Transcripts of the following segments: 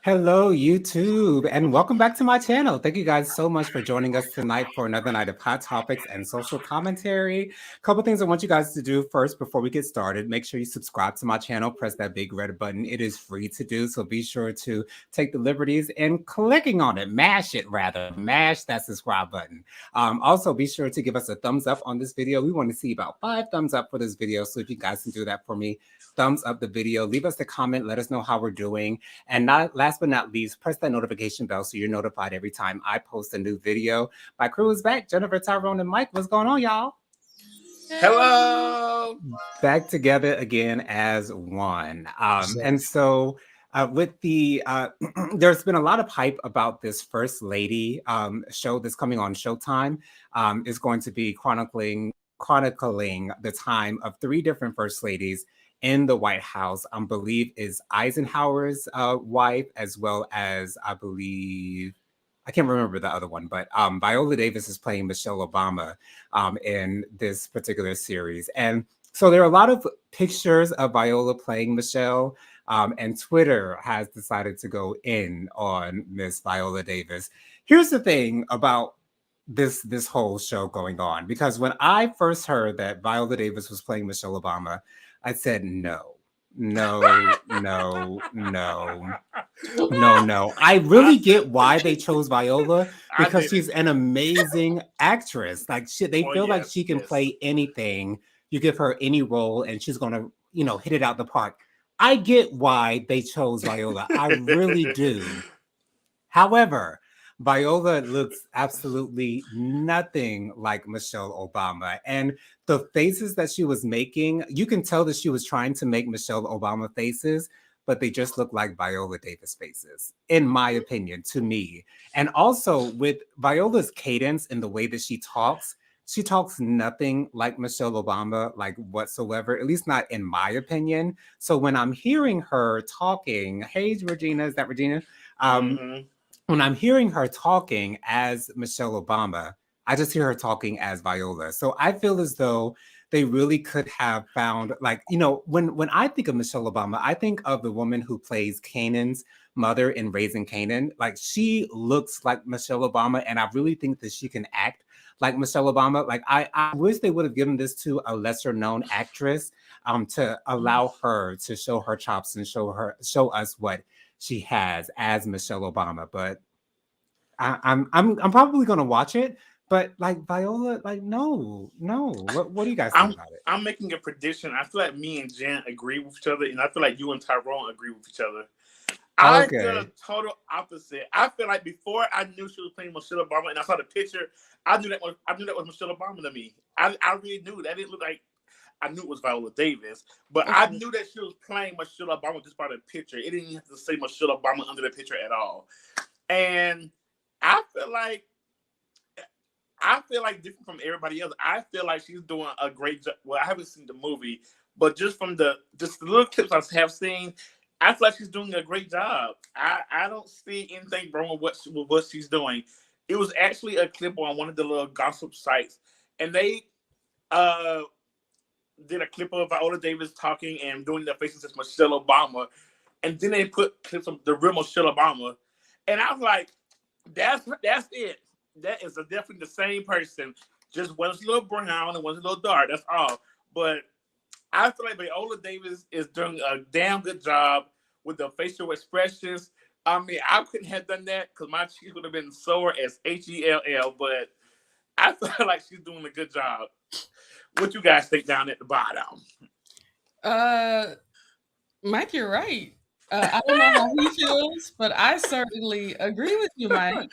Hello, YouTube, and welcome back to my channel. Thank you guys so much for joining us tonight for another night of hot topics and social commentary. A couple things I want you guys to do first before we get started. Make sure you subscribe to my channel, press that big red button. It is free to do, so be sure to take the liberties in clicking on it. Mash it, rather. Mash that subscribe button. Also, be sure to give us a thumbs up on this video. We want to see about 5 thumbs up for this video, so if you guys can do that for me, thumbs up the video. Leave us a comment. Let us know how we're doing. And last but not least, press that notification bell so you're notified every time I post a new video. My crew is back. Jennifer, Tyrone, and Mike. What's going on, y'all? Hello. Back together again as one. And so with the, there's been a lot of hype about this First Lady show that's coming on Showtime. Is going to be chronicling the time of 3 different First Ladies in the White House. Believe is Eisenhower's wife, as well as I believe, I can't remember the other one, but Viola Davis is playing Michelle Obama in this particular series. And so there are a lot of pictures of Viola playing Michelle, and Twitter has decided to go in on Miss Viola Davis. Here's the thing about this whole show going on, because when I first heard that Viola Davis was playing Michelle Obama, I said no. I really get why they chose Viola, because she's an amazing actress. Like they feel like she can play anything. You give her any role and she's gonna, hit it out the park. I get why they chose Viola. I really do. However, Viola looks absolutely nothing like Michelle Obama. And the faces that she was making, you can tell that she was trying to make Michelle Obama faces, but they just look like Viola Davis faces, in my opinion, to me. And also with Viola's cadence and the way that she talks nothing like Michelle Obama, like whatsoever, at least not in my opinion. So when I'm hearing her talking, hey, Regina, is that Regina? When I'm hearing her talking as Michelle Obama, I just hear her talking as Viola. So I feel as though they really could have found, like, when I think of Michelle Obama, I think of the woman who plays Kanan's mother in Raising Kanan. Like, she looks like Michelle Obama, and I really think that she can act like Michelle Obama. Like, I wish they would have given this to a lesser known actress to allow her to show her chops and show us what she has as Michelle Obama. But I'm probably gonna watch it. But like Viola, like no. What do you guys think about it? I'm making a prediction. I feel like me and Jen agree with each other, and I feel like you and Tyrone agree with each other. I feel the total opposite. I feel like before I knew she was playing Michelle Obama, and I saw the picture, I knew that was Michelle Obama to me. I really knew that. It looked like, I knew it was Viola Davis, but I knew that she was playing Michelle Obama just by the picture. It didn't have to say Michelle Obama under the picture at all. And I feel like different from everybody else. I feel like she's doing a great job. Well, I haven't seen the movie, but just from the little clips I have seen, I feel like she's doing a great job. I don't see anything wrong with what she's doing. It was actually a clip on one of the little gossip sites, and they did a clip of Viola Davis talking and doing the faces as Michelle Obama, and then they put clips of the real Michelle Obama, and I was like, that's it. That is definitely the same person. Just one's a little brown and one's a little dark. That's all. But I feel like Viola Davis is doing a damn good job with the facial expressions. I mean, I couldn't have done that because my cheeks would have been sore as HELL. But I feel like she's doing a good job. What you guys think down at the bottom? Mike, you're right. I don't know how he feels, but I certainly agree with you, Mike.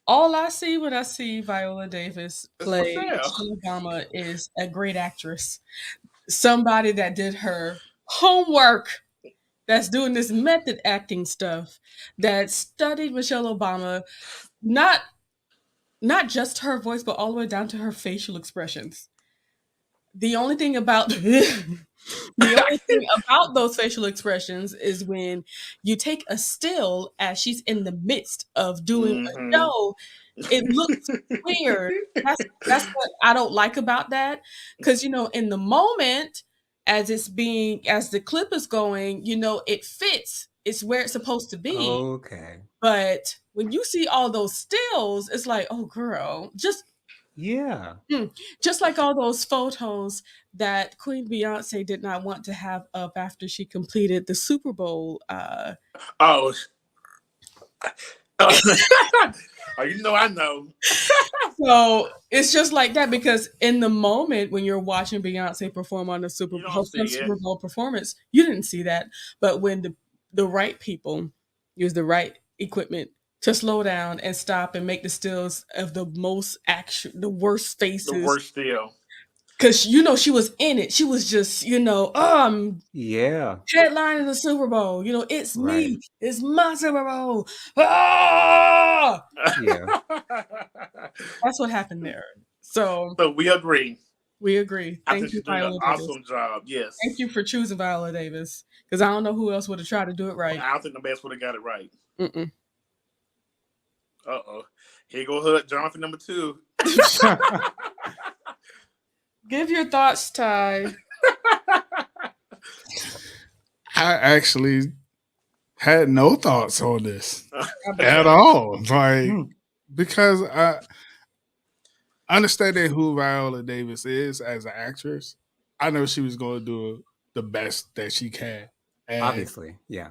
All I see when I see Viola Davis play Michelle Obama is a great actress. Somebody that did her homework, that's doing this method acting stuff, that studied Michelle Obama, not just her voice, but all the way down to her facial expressions. The only thing about those facial expressions is when you take a still as she's in the midst of doing a show, it looks weird. That's what I don't like about that. Because in the moment, as the clip is going, it fits. it's where it's supposed to be. Okay. But when you see all those stills, it's like, oh girl, just like all those photos that Queen Beyonce did not want to have up after she completed the Super Bowl. Oh, you know, I know. So it's just like that, because in the moment when you're watching Beyonce perform on the Super Bowl performance, you didn't see that. But when the right people use the right equipment to slow down and stop and make the stills of the worst faces, the worst still. Because she was in it. She was just headlining the Super Bowl. It's me. It's my Super Bowl. Ah! Yeah. That's what happened there. So we agree. We agree. Thank you, Viola Davis. Awesome job. Yes. Thank you for choosing Viola Davis, because I don't know who else would have tried to do it right. I don't think nobody else would have got it right. Here go Hood Jonathan number 2. Give your thoughts, Ty. I actually had no thoughts on this at all. Because I understanding who Viola Davis is as an actress, I know she was going to do the best that she can. And, obviously, yeah.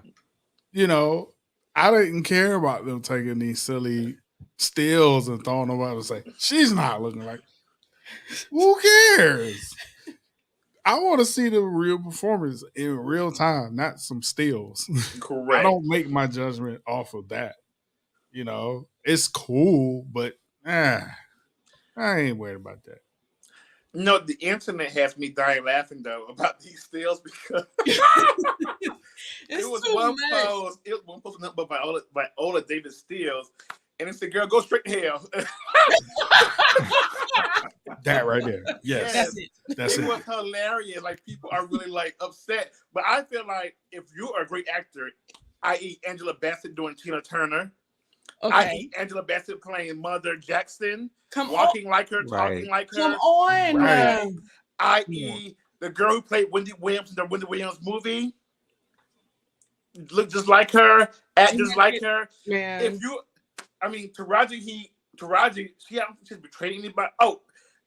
I didn't care about them taking these silly stills and throwing them out and say, she's not looking like. Who cares? I want to see the real performance in real time, not some stills. Correct. I don't make my judgment off of that. It's cool, but I ain't worried about that. No, the internet has me dying laughing though about these stills, because it was one post. It was one post about Viola Davis stills, and it said, "Girl, go straight to hell." That right there. Yes. That's it. It was hilarious. Like, people are really upset. But I feel like if you're a great actor, i.e. Angela Bassett doing Tina Turner, i.e. Angela Bassett playing Mother Jackson, walking like her, talking like her. Come on. Right. I.e. the girl who played Wendy Williams in the Wendy Williams movie. Look just like her, act just like her. Man. If you, Taraji, she hasn't betrayed anybody. Oh,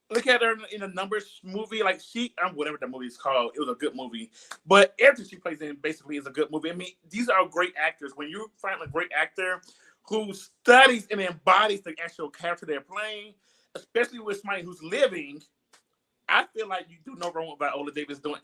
look at her in a Numbers movie, whatever that movie is called. It was a good movie. But everything she plays in basically is a good movie. These are great actors. When you find a great actor who studies and embodies the actual character they're playing, especially with somebody who's living, I feel like you do no wrong with Viola Davis doing.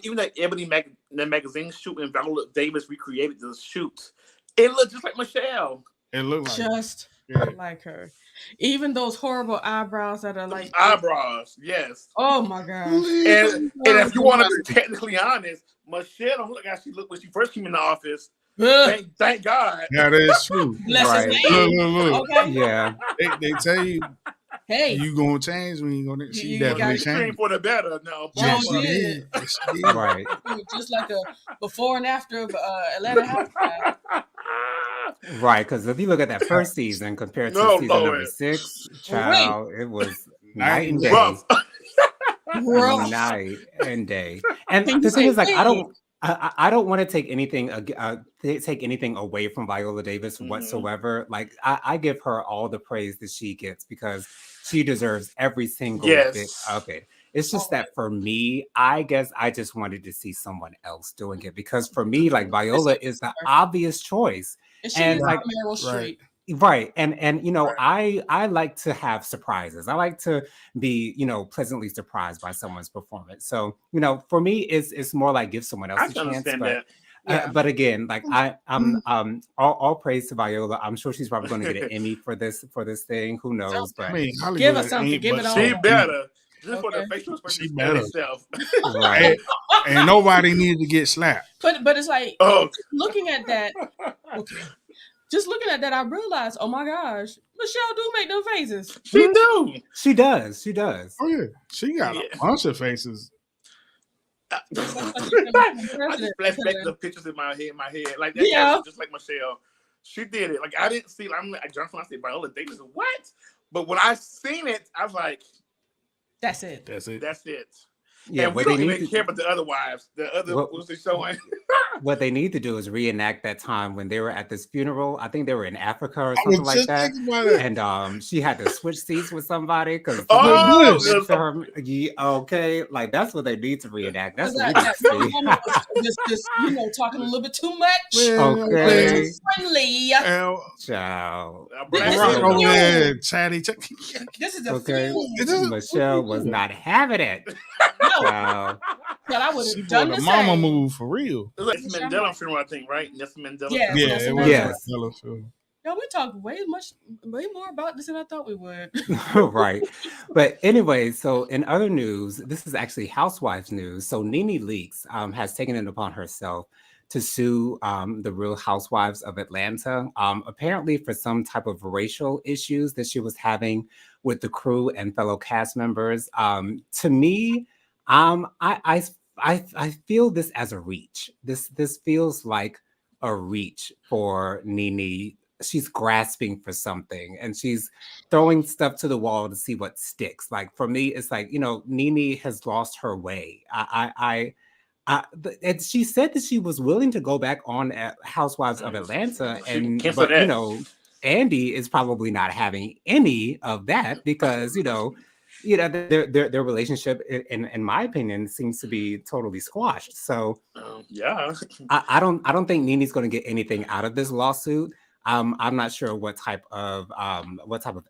Even that Ebony magazine shoot when Viola Davis recreated the shoot, it looked just like Michelle. It looked like just like her. Even those horrible eyebrows that are like eyebrows, yes. Oh my gosh! And if you want to be technically honest, Michelle don't look like how she looked when she first came in the office. Thank God. That is true. Right. Look. Okay. Yeah. They tell you, hey, you gonna change when you gonna. She definitely changed for the better. No, she did. Right. Just like a before and after of Atlanta Housewives. Right, because if you look at that first season compared to season number 6, child, it was night and day. Night and day. And the thing is, I don't want to take anything away from Viola Davis whatsoever. Like, I give her all the praise that she gets, because she deserves every single bit of it. It's just that for me, I guess I just wanted to see someone else doing it, because for me, like, Viola is the obvious choice. And like Meryl Streep. Right. And I like to have surprises. I like to be, pleasantly surprised by someone's performance. So, for me, it's more like give someone else a chance. But again, like I'm all praise to Viola. I'm sure she's probably going to get an Emmy for this thing. Who knows? But give us something. Give it all. She better. Just for the facial expression itself. Right. And nobody needed to get slapped. But it's like, looking at that. Okay. Just looking at that, I realized, oh my gosh, Michelle do make them faces. She do. She does. She does. Oh yeah, she got a bunch of faces. I just flashback the pictures in my head. Like that, just like Michelle. She did it. Like, I didn't see. I'm like Jonathan. I said Viola Davis. What? But when I seen it, I was like, "That's it. That's it. That's it." Yeah, and we don't even care about the other wives. The other what was they showing? what they need to do is reenact that time when they were at this funeral. I think they were in Africa or I something was like just that. thinking about it. And she had to switch seats with somebody because somebody Oh, was next to her. Okay, like that's what they need to reenact. That's what we need that to see. woman was just talking a little bit too much. Man, Okay. Too friendly. Child. But This that's is it, over though. there, chatty. This is a Okay. feud. Michelle was not having it. No, Child. but I would She have done pulled the a mama same. move for real. It was like Mandela funeral, I think, right? Nelson Mandela. Yes, funeral. Yeah, Nelson it was. Yes. No, we talked way more about this than I thought we would. Right. But anyway, so in other news, this is actually Housewives news. So Nene Leakes has taken it upon herself to sue the Real Housewives of Atlanta, apparently for some type of racial issues that she was having with the crew and fellow cast members. To me, I feel this as a reach. This feels like a reach for Nene. She's grasping for something and she's throwing stuff to the wall to see what sticks. Like for me, it's like, Nene has lost her way. And she said that she was willing to go back on Housewives of Atlanta, but Andy is probably not having any of that because their relationship, in my opinion, seems to be totally squashed. So yeah, I don't think Nene's going to get anything out of this lawsuit. I'm not sure what type of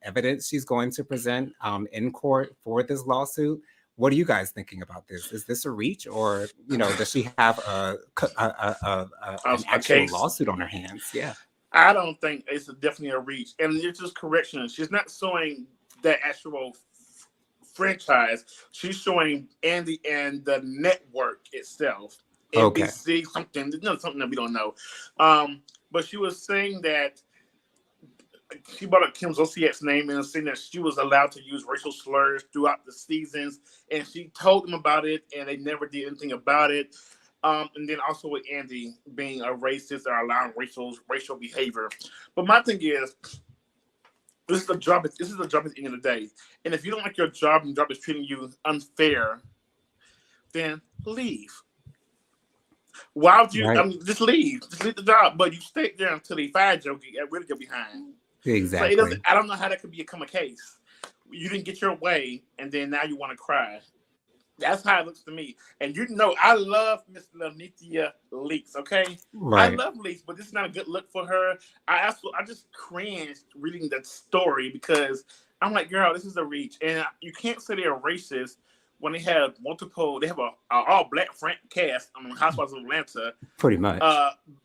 evidence she's going to present in court for this lawsuit. What are you guys thinking about this? Is this a reach, or does she have an actual lawsuit on her hands? Yeah, I don't think it's definitely a reach, and it's just correction. She's not suing that actual franchise. She's showing Andy and the network itself. Okay. NBC, something that we don't know. But she was saying that she brought up Kim Zolciak's name and saying that she was allowed to use racial slurs throughout the seasons, and she told them about it, and they never did anything about it. And then also with Andy being a racist or allowing racial behavior. But my thing is, this is a job. This is a job at the end of the day, and if you don't like your job and your job is treating you unfair, then leave. Why would you? Right. I mean, just leave. Just leave the job. But you stay there until they fired you. Get rid of you behind. Exactly. So I don't know how that could become a case. You didn't get your way, and then now you want to cry. That's how it looks to me. And I love Miss Lanithia Leakes. Okay, right. I love Leakes, but this is not a good look for her. I just cringed reading that story because I'm like, girl, this is a reach, and you can't say they're racist when they have multiple. They have a all black cast on Housewives of Atlanta. Pretty much.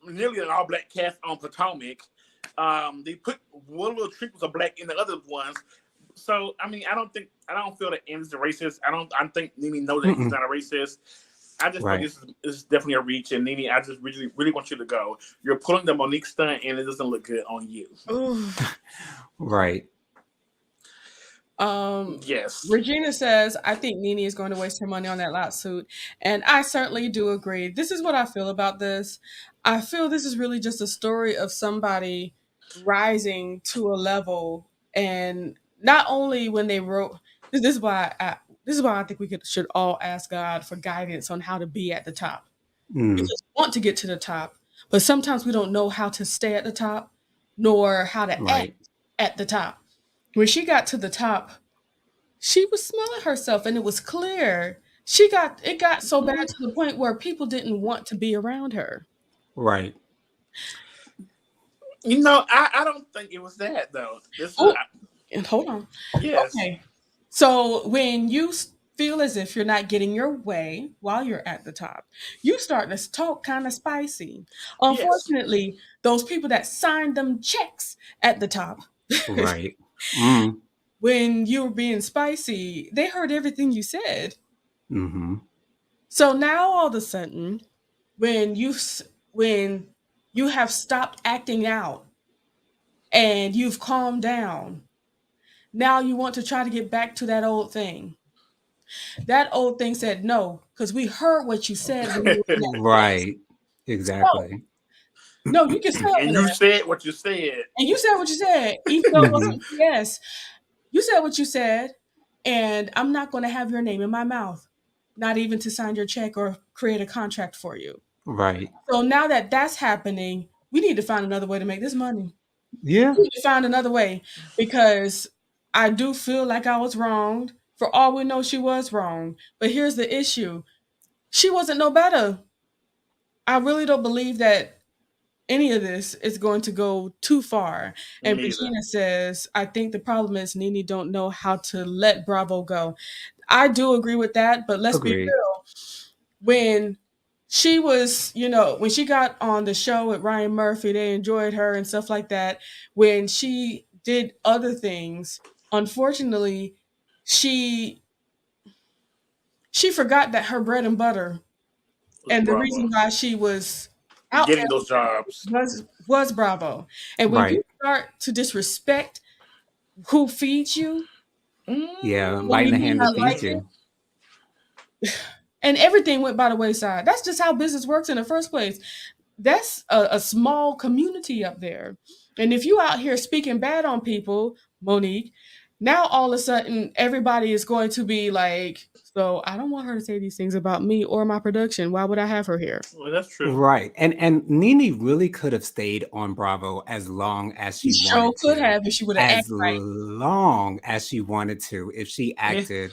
Nearly an all black cast on Potomac. They put one little trick was a black in the other ones. So I mean, I don't feel that Andy's a racist. I think Nene knows that he's not a racist. I just think this is definitely a reach, and Nene, I just really, really want you to go. You're pulling the Monique stunt, and it doesn't look good on you. Right. Yes. Regina says, I think Nene is going to waste her money on that lawsuit. And I certainly do agree. This is what I feel about this. I feel this is really just a story of somebody rising to a level, and not only when they wrote this is why I think we should all ask God for guidance on how to be at the top. We just want to get to the top, but sometimes we don't know how to stay at the top, nor how to act at the top. When she got to the top, she was smelling herself, and it was clear. It got so bad to the point where people didn't want to be around her. Right. I don't think it was that though. And hold on. Yes. Okay. So when you feel as if you're not getting your way while you're at the top, you start to talk kind of spicy. Unfortunately, those people that signed them checks at the top, right. When you were being spicy, they heard everything you said. Mm-hmm. So now all of a sudden, when you have stopped acting out and you've calmed down, now you want to try to get back to that old thing. That old thing said no, because we heard what you said. Right. Exactly. No, you can say and you said what you said. And you said what you said, even though it wasn't yes. You said what you said, and I'm not going to have your name in my mouth, not even to sign your check or create a contract for you. Right. So now that that's happening, we need to find another way to make this money. Yeah. We need to find another way because I do feel like I was wronged. For all we know, she was wrong. But here's the issue: she wasn't no better. I really don't believe that any of this is going to go too far. And Me either. Regina says, I think the problem is Nene don't know how to let Bravo go. I do agree with that, but let's be Agreed. real. When she was, when she got on the show with Ryan Murphy, they enjoyed her and stuff like that. When she did other things, unfortunately, she forgot that her bread and butter Was and the Bravo reason why she was out getting those there jobs? was Bravo. And when you Right. start to disrespect who feeds you, Yeah. when Biting you the may hand that not like feeds it, you. and everything went by the wayside. That's just how business works in the first place. That's a small community up there. And if you out here speaking bad on people, Monique, now all of a sudden everybody is going to be like, so I don't want her to say these things about me or my production. Why would I have her here? Well, that's true. Right. And Nene really could have stayed on Bravo as long as She she sure wanted could to. have if she would have As acted right. long as she wanted to, if she Yeah. acted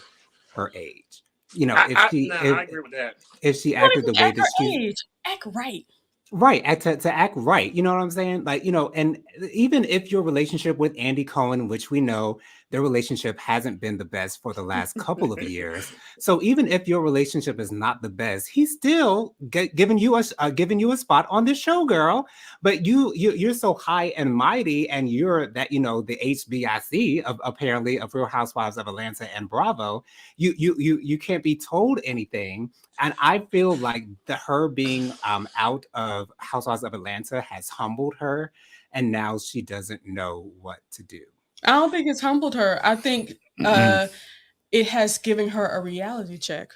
her age. You know, if she I agree with that. if she What acted if the you way act that she's her age? Act right. right, to act right. You know what I'm saying? Like, and even if your relationship with Andy Cohen, which we know their relationship hasn't been the best for the last couple of years. So even if your relationship is not the best, he's still giving you a spot on this show, girl. But you're so high and mighty, and you're that the HBIC of apparently of Real Housewives of Atlanta and Bravo. You can't be told anything. And I feel like her being out of Housewives of Atlanta has humbled her, and now she doesn't know what to do. I don't think it's humbled her. I think it has given her a reality check.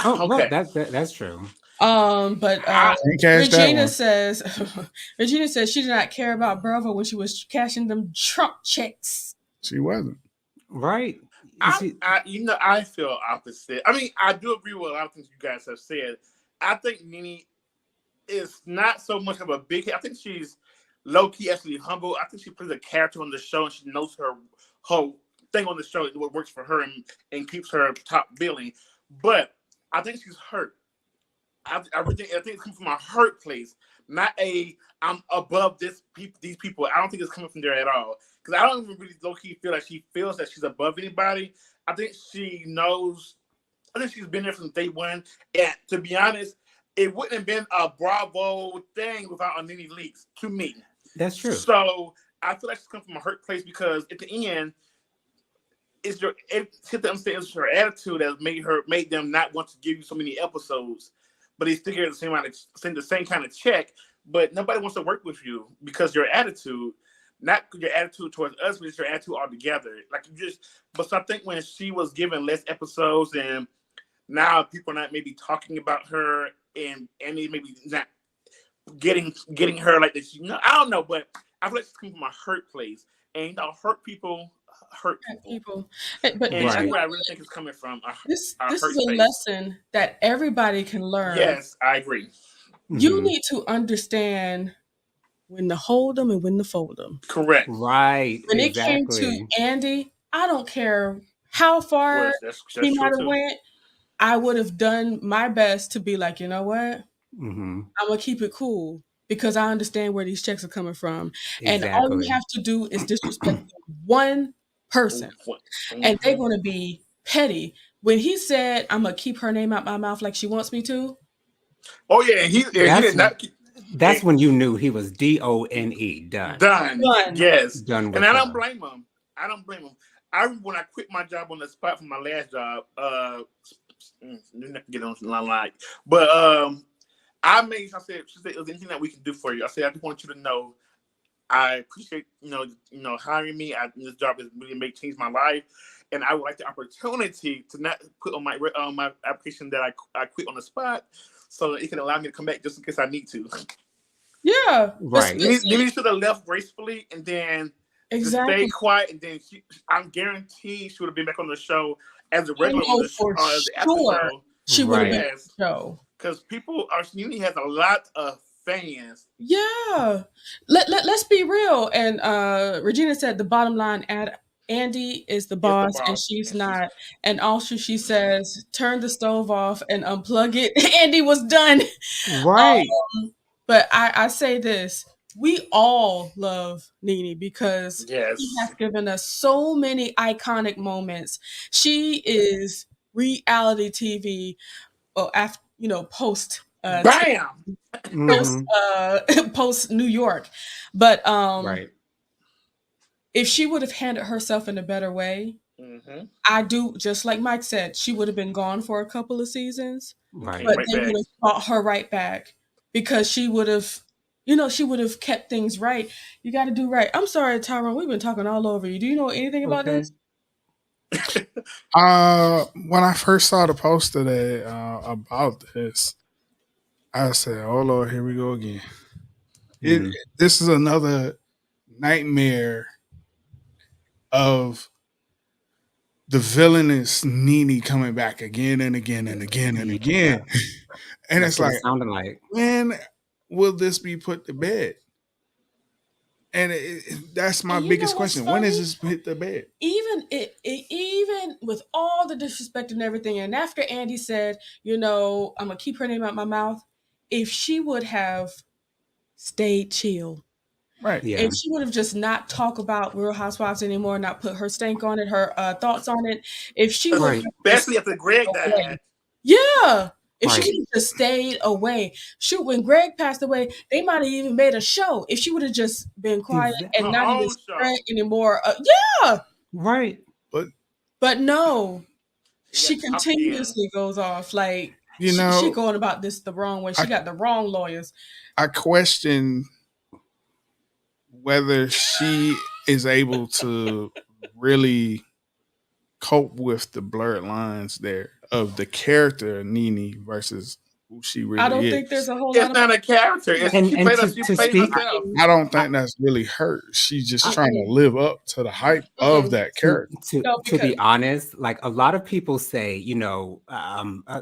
Oh well, Okay. that's true. But Ain't cash that Regina one. says Regina says she did not care about Bravo when she was cashing them Trump checks. She wasn't. Right? I feel opposite. I mean, I do agree with a lot of things you guys have said. I think Nene is not so much of a big hit. I think she's low key, actually humble. I think she plays a character on the show, and she knows her whole thing on the show, what works for her, and keeps her top billing. But I think she's hurt. I think it's coming from a hurt place, not a I'm above these people. I don't think it's coming from there at all. Because I don't even really low key feel like she feels that she's above anybody. I think she knows. I think she's been there from day one. And to be honest, it wouldn't have been a Bravo thing without a Nene Leakes to me. That's true. So I feel like she's coming from a hurt place because at the end, it's her attitude that made them not want to give you so many episodes. But they still get the same kind of check. But nobody wants to work with you because your attitude, not your attitude towards us, but it's your attitude altogether. Like but so I think when she was given less episodes and now people are not maybe talking about her and they maybe not getting her like this. I don't know, but I feel like she's coming from a hurt place. And hurt people. But And Right. that's where I really think it's coming from. this hurt is a space. lesson that everybody can learn. Yes, I agree. You need to understand when to hold them and when to fold them. Correct. Right. When Exactly. it came to Andy, I don't care how far that's he might have too. went. I would have done my best to be like, you know what? I'm gonna keep it cool because I understand where these checks are coming from, and all you have to do is disrespect one person, and they're gonna be petty. When he said, "I'm gonna keep her name out my mouth like she wants me to," oh yeah, he did not. That's when you knew he was DONE done. Yes, done with and I her. don't blame him. I remember when I quit my job on the spot from my last job. Get on the line, but I said, "Is there anything that we can do for you?" I said, "I just want you to know, I appreciate hiring me. This job has really changed my life, and I would like the opportunity to not put on my application that I quit on the spot, so that it can allow me to come back just in case I need to." Yeah, right. Maybe should have left gracefully and then just stay quiet, and then I'm guaranteed she would have been back on the show as a regular on the show. She would have been on the show. because people are. Nene has a lot of fans. Yeah. Let's be real. And Regina said the bottom line, Andy is the boss, and she's not. And also she says, turn the stove off and unplug it. Andy was done. Right. But I say this. We all love Nene because she has given us so many iconic moments. She is reality TV, after post Bam! post New York. But right. if she would have handled herself in a better way, I do, just like Mike said, she would have been gone for a couple of seasons. Right. But they would have brought her right back because she would have, she would have kept things right. You got to do right. I'm sorry, Tyrone, we've been talking all over you. Do you know anything about this? When I first saw the post today about this, I said, "Oh Lord, here we go again." This is another nightmare of the villainous Nene coming back again and again and again and again. And that's it's like, sounding like, when will this be put to bed? And that's my biggest question. When is this hit the bed? Even with all the disrespect and everything, and after Andy said, I'm gonna keep her name out my mouth, if she would have stayed chill, right? Yeah. If she would have just not talk about Real Housewives anymore, not put her stank on it, her thoughts on it, if she would, especially after Greg died, yeah. If she would have just stayed away, shoot, when Greg passed away, they might have even made a show. If she would have just been quiet and not even spread anymore, right. But no, she continuously goes off like she going about this the wrong way. She got the wrong lawyers. I question whether she is able to really cope with the blurred lines there of the character Nene versus who she really is. I don't think there's a whole lot. It's not a character. I don't think that's really her. She's just trying to live up to the hype of that character. To be honest, like a lot of people say,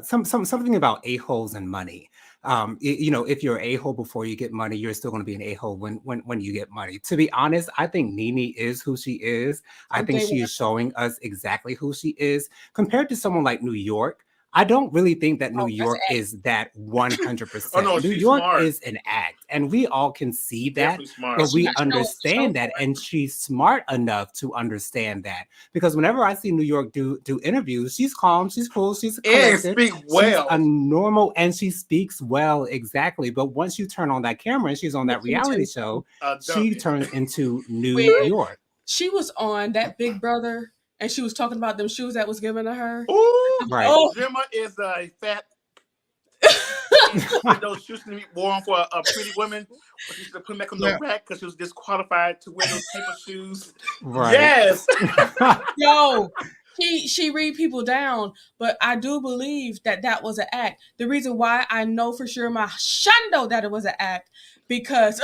something about a-holes and money. If you're an a-hole before you get money, you're still going to be an a-hole when you get money. To be honest, I think Nene is who she is. I think she is showing us exactly who she is. Compared to someone like New York, I don't really think that New York is that 100%. New York is an act, and we all can see that, but we understand that, and she's smart enough to understand that. Because whenever I see New York do interviews, she's calm, she's cool, she's collected, speak well, she's a normal, and she speaks well, exactly. But once you turn on that camera and she's on that reality show, she turns into New York. She was on that Big Brother. And she was talking about them shoes that was given to her. Ooh, right. Gemma is a fat. Those shoes to be worn for a pretty woman. But she should have put them back on the rack because she was disqualified to wear those paper shoes. Right. Yes. Yo, she read people down, but I do believe that was an act. The reason why I know for sure my shundo that it was an act because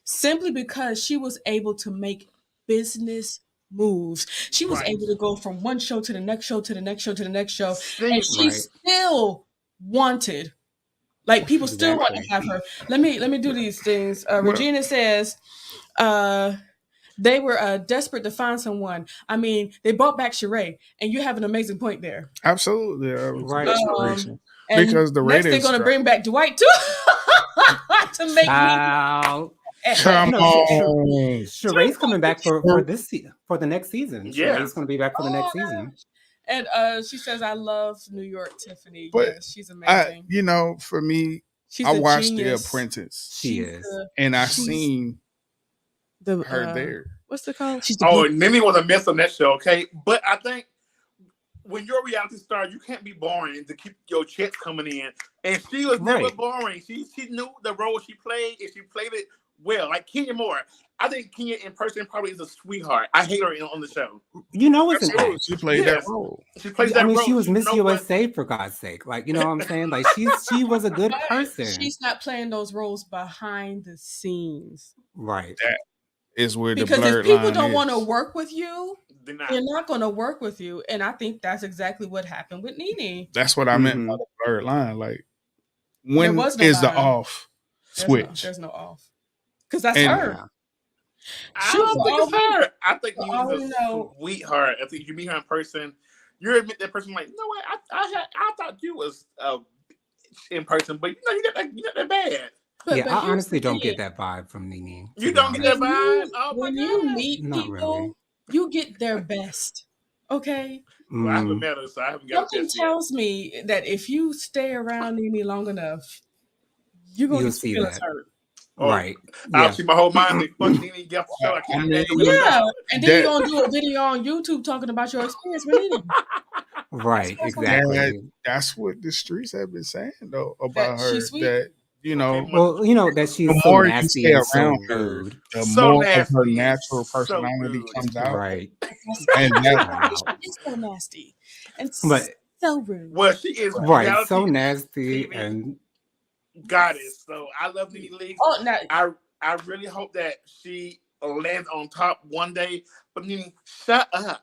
simply because she was able to make business moves. She was able to go from one show to the next show to the next show to the next show, and she still wanted, like people still want to have her. Let me do these things. Regina says, they were desperate to find someone. I mean, they brought back Sheree, and you have an amazing point there. Absolutely, right. Because the ratings, they're going to bring back Dwight too to make me. Come on, Sheree's coming back for the next season. Yeah, Sheree's going to be back for the next season. And she says, "I love New York, Tiffany. But yes, she's amazing. For me, I watched The Apprentice. She is, and I seen her there. What's the call? Nene was a mess on that show. Okay, but I think when you're a reality star, you can't be boring to keep your checks coming in. And she was never boring. She knew the role she played, and she played it well, like Kenya Moore. I think Kenya in person probably is a sweetheart. I hate her on the show. It's an act. She played that role. She plays that role. She was Miss USA for God's sake. Like, you know what I'm saying? Like, she was a good person. She's not playing those roles behind the scenes. Right. That is where because the blurred if people line don't is. want to work with you, they're not going to work with you. And I think that's exactly what happened with NeNe. That's what I meant by the blurred line. Like, when was no is the line. off switch? There's no off. Because that's And- her. I don't think it's her. I think NeNe's a sweetheart. I think you meet her in person, you admit that person like, no way, I thought you was in person, but you're not that bad. But I honestly don't get that vibe from NeNe. You don't get that vibe? When you meet people, you get their best. Okay? Well, I haven't met her, so I haven't got Something tells me that if you stay around NeNe long enough, you're going to get your feelings hurt. Right. I'll see my whole mind. Like, fuck NeNe, get off the show. I can't and then you're going to do a video on YouTube talking about your experience with NeNe. Right, exactly. That's what the streets have been saying, though, about her. That, that she's the so more nasty you stay and so around her, rude. the more of her natural personality comes out. Right. And she's so nasty and so rude. Well, she is right, so nasty TV and goddess. So I love NeNe Leakes. Oh, no. I really hope that she lands on top one day. But NeNe, shut up.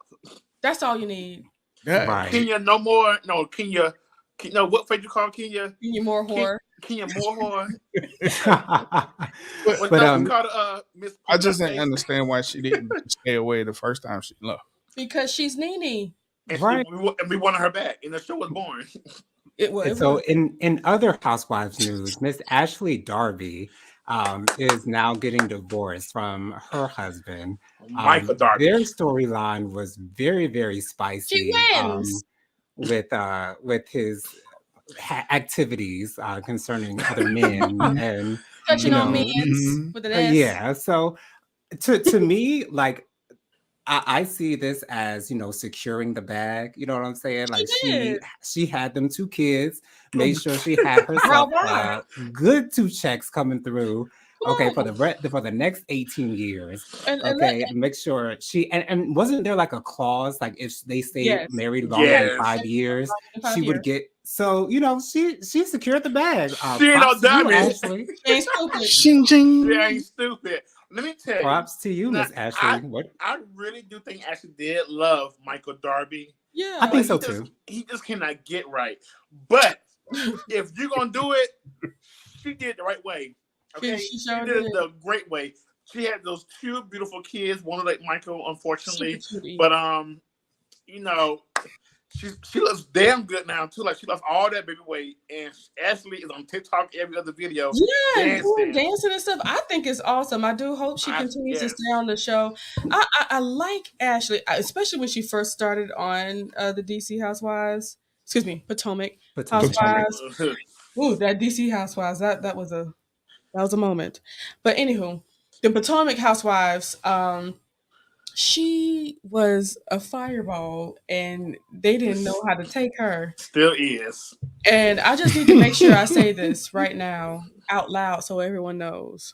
That's all you need. Yeah. Right. Kenya, no more. No, Kenya. No, what phrase you call Kenya? Kenya more whore. Kenya more whore. Miss. I just didn't understand why she didn't stay away the first time she left. Because she's NeNe. And right. We wanted her back, and the show was born. So in other Housewives news, Miss Ashley Darby is now getting divorced from her husband. Michael Darby. Their storyline was very, very spicy. With his activities concerning other men and touching on men with an S. Yeah. So to me, like I see this as, securing the bag. You know what I'm saying? Like she had them 2 kids, made sure she had herself good 2 checks coming through. Okay, for the next 18 years. Okay, make sure she and wasn't there like a clause like if they stay married longer than 5 years, she would get. So she secured the bag. She ain't no dummy. She ain't stupid. She ain't stupid. Let me tell you. Props to you, Miss Ashley. I really do think Ashley did love Michael Darby. Yeah, I think so too. He just cannot get right. But if you're gonna do it, she did it the right way. Okay, she did it the great way. She had those 2 beautiful kids. One like Michael, unfortunately, but she looks damn good now too. Like she lost all that baby weight, and Ashley is on TikTok every other video. Yeah, dancing and stuff. I think it's awesome. I do hope she continues to stay on the show. I like Ashley, especially when she first started on the DC Housewives. Excuse me, Potomac Housewives. Ooh, that DC Housewives. That was a moment. But anywho, the Potomac Housewives, she was a fireball and they didn't know how to take her. Still is. And I just need to make sure I say this right now out loud so everyone knows.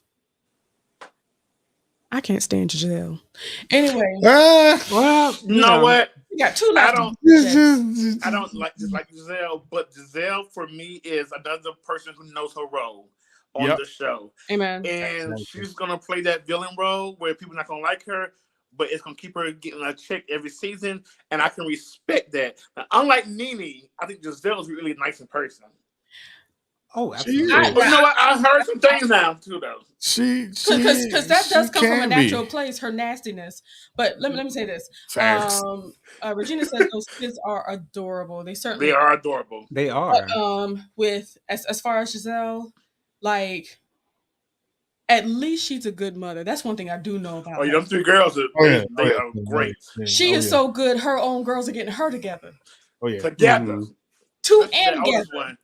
I can't stand Giselle. Anyway. Well, you know what? You got 2 left. I don't like Giselle, but Giselle for me is another person who knows her role on the show. Amen. And she's gonna play that villain role where people are not gonna like her, but it's gonna keep her getting a check every season, and I can respect that. Now, unlike NeNe, I think Giselle is really nice in person. Oh, absolutely. But you know what? I heard some things now too, though. Because that does come from a natural place, her nastiness. But let me say this. Regina says those kids are adorable. They are adorable. They are. But, with as far as Giselle, like, at least she's a good mother. That's one thing I do know about her. Them 3 girls are great. She is so good. Her own girls are getting her together. Together. 2 and together.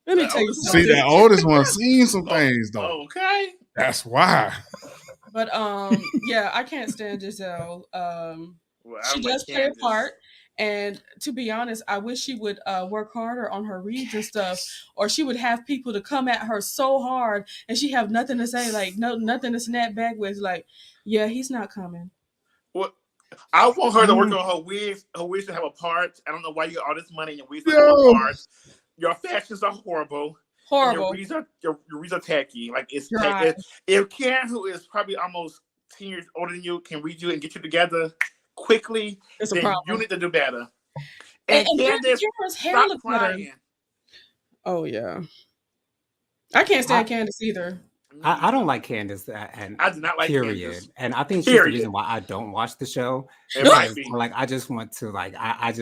Let me tell you something. See, that oldest one seen some things though. Okay. That's why. But I can't stand Giselle. She does play a part. And to be honest, I wish she would work harder on her reads and stuff, or she would have people to come at her so hard and she have nothing to say, like nothing to snap back with, like, yeah, he's not coming. Well, I want her to work on her wigs. Her wigs should have a part. I don't know why you got all this money and your wigs don't have a part. Your fashions are horrible. Horrible. Your reads are tacky. Like it's tacky. If Karen, who is probably almost 10 years older than you can read you and get you together quickly, It's a then problem. you need to do better. And Candace, Cameron's hair stop look better. crying. Oh yeah, I can't stand Candace either. I don't like Candace, and I do not like period. Candace. And I think she's the reason why I don't watch the show. It might be. Like I just want to like I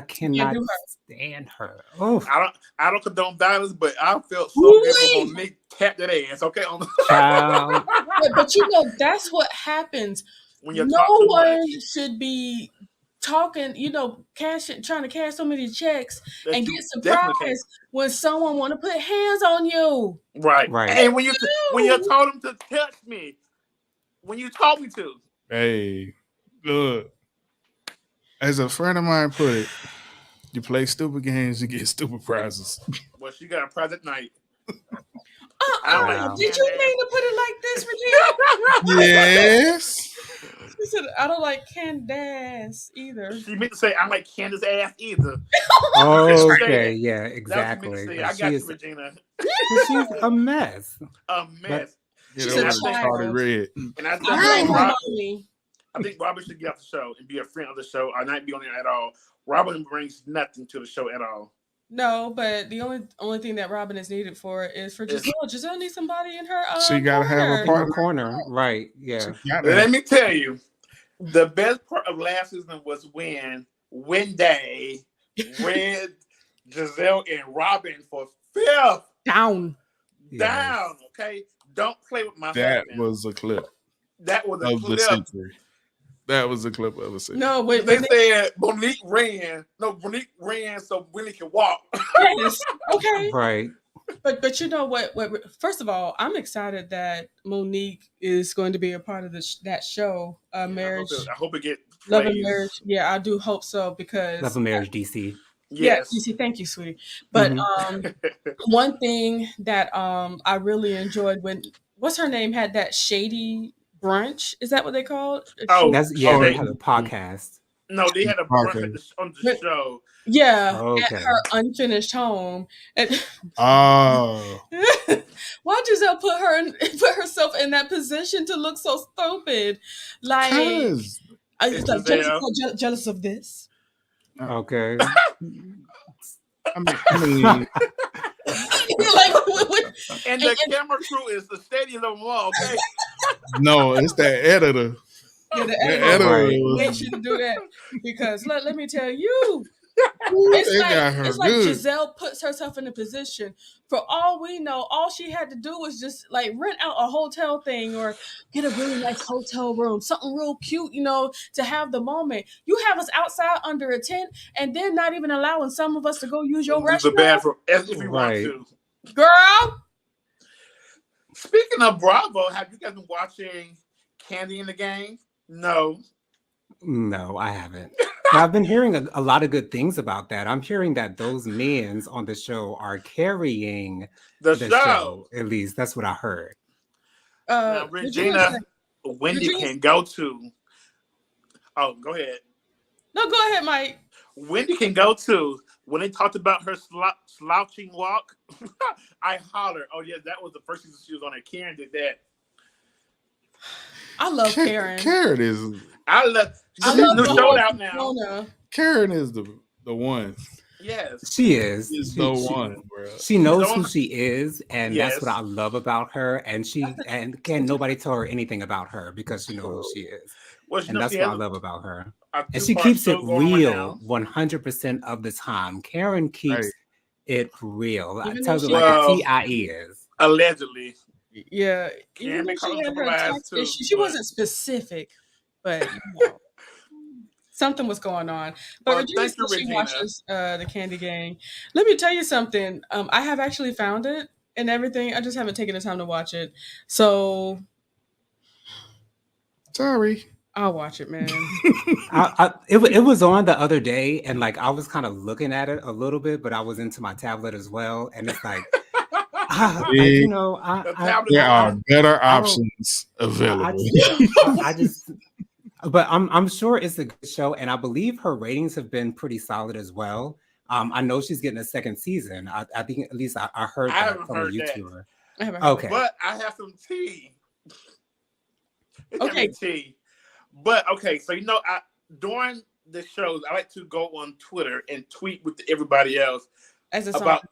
cannot do stand her. Oh, I don't condone violence, but I felt so bad for Monique tap that ass. Okay, on the child. But you know that's what happens when you no talk too one much. should be talking, you know, trying to cash so many checks That and you get definitely surprised when someone want to put hands on you. Right. And when you No. told him to touch me, when you told me to. Hey, look. As a friend of mine put it, you play stupid games, you get stupid prizes. Well, she got a prize at night. Wow. Did you mean to put it like this, Regina? Yes. She said, I don't like Candace either. She meant to say, I like Candace ass either. Okay, yeah, exactly. I got you, Regina. She's a mess. A mess. She's a child. Red. And I think Robin should get off the show and be a friend of the show or not be on it at all. Robin brings nothing to the show at all. No, but the only thing that Robin is needed for is for Giselle. Giselle needs somebody in her she gotta have a partner. Corner, right? Yeah. Let me tell you, the best part of last season was when Wendy read Giselle and Robin for fifth. Down. Okay, don't play with my That husband. was a clip. That was a of clip. The century. That was a clip of the century. No, wait. They said Monique ran. No, Monique ran so Willie can walk. Yes. Okay. Right. But you know what? First of all, I'm excited that Monique is going to be a part of that show. Marriage. I hope it gets Love and Marriage. Yeah, I do hope so because Love and Marriage DC. Yes. Yeah, DC. Thank you, sweetie. But one thing that I really enjoyed when what's her name had that shady brunch. Is that what they called? They had a podcast. No, they had a brunch on the show. Yeah, at her unfinished home. And why Giselle put herself in that position to look so stupid? Like, it's like jealous of this. Okay. I mean and the camera crew is the stadium of them all, okay? No, it's that editor. Yeah, the editor wants you to do that because let me tell you, it's like Giselle puts herself in a position. For all we know, all she had to do was just like rent out a hotel thing or get a really nice hotel room, something real cute, you know, to have the moment. You have us outside under a tent and then not even allowing some of us to go use your restroom. The bathroom if you want to. Girl. Speaking of Bravo, have you guys been watching Candy in the Game? No, I haven't. I've been hearing a lot of good things about that. I'm hearing that those men on the show are carrying the show. At least that's what I heard. Now, Regina, Wendy can go to. Oh, go ahead. No, go ahead, Mike. Wendy can go to when they talked about her slouching walk. I hollered. Oh yeah, that was the first season she was on it. Karen did that. I love Karen. Karen is. I love the show out now. Karen is the one. Yes, she is. She's the one, bro. She knows who she is, and that's what I love about her. And can't nobody tell her anything about her because she knows who she is. Well, and that's what I love about her. And she keeps it real 100% of the time. Karen keeps it real. I tells her like a TIE is. Allegedly. Yeah. Even though she had her tax issue, she wasn't specific, but you know, something was going on. But Regina said she watches the Candy Gang. Let me tell you something. I have actually found it and everything. I just haven't taken the time to watch it. So sorry. I'll watch it, man. It was on the other day, and like I was kind of looking at it a little bit, but I was into my tablet as well, and it's like, you know, there are better options available. But I'm sure it's a good show, and I believe her ratings have been pretty solid as well. I know she's getting a second season. I think at least I heard that from a YouTuber. Okay, but I have some tea. It's Okay. MT. But okay, so during the shows, I like to go on Twitter and tweet with everybody else As a song. about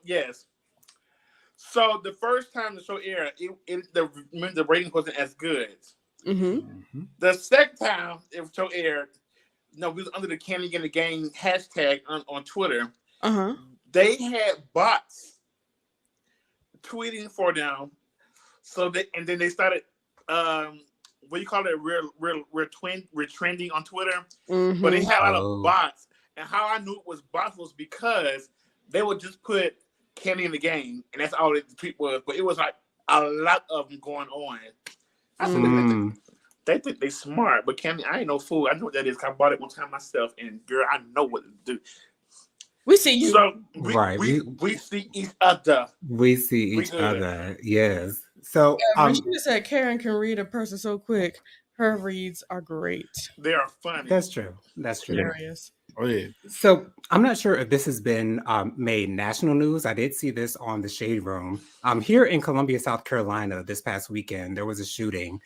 yes. So the first time the show aired, the rating wasn't as good. The second time the show aired, we was under the Candy in the Game hashtag on Twitter. They had bots tweeting for them. So then they started what do you call it? We're trending on Twitter. But they had a lot of bots. And how I knew it was bots was because they would just put Candy in the Game, and that's all the tweet was. But it was like a lot of them going on. I said they think they smart, but Candy, I ain't no fool. I know what that is. I bought it one time myself, and girl, I know what to do. We see you. So we see each other. We see each other. Yes. So Rashida said Karen can read a person so quick. Her reads are great. They are funny. That's true. That's true. Hilarious. Oh yeah. So I'm not sure if this has been made national news. I did see this on the Shade Room. Here in Columbia, South Carolina, this past weekend, there was a shooting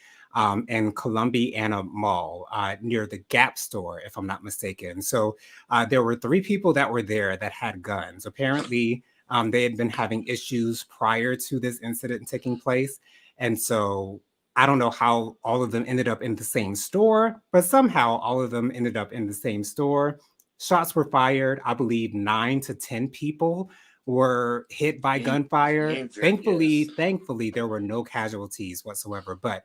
in Columbiana Mall near the Gap store, if I'm not mistaken. So there were 3 people that were there that had guns. Apparently, they had been having issues prior to this incident taking place. And so I don't know how all of them ended up in the same store, but somehow all of them ended up in the same store. Shots were fired. I believe 9 to 10 people were hit by gunfire. Thankfully, there were no casualties whatsoever, but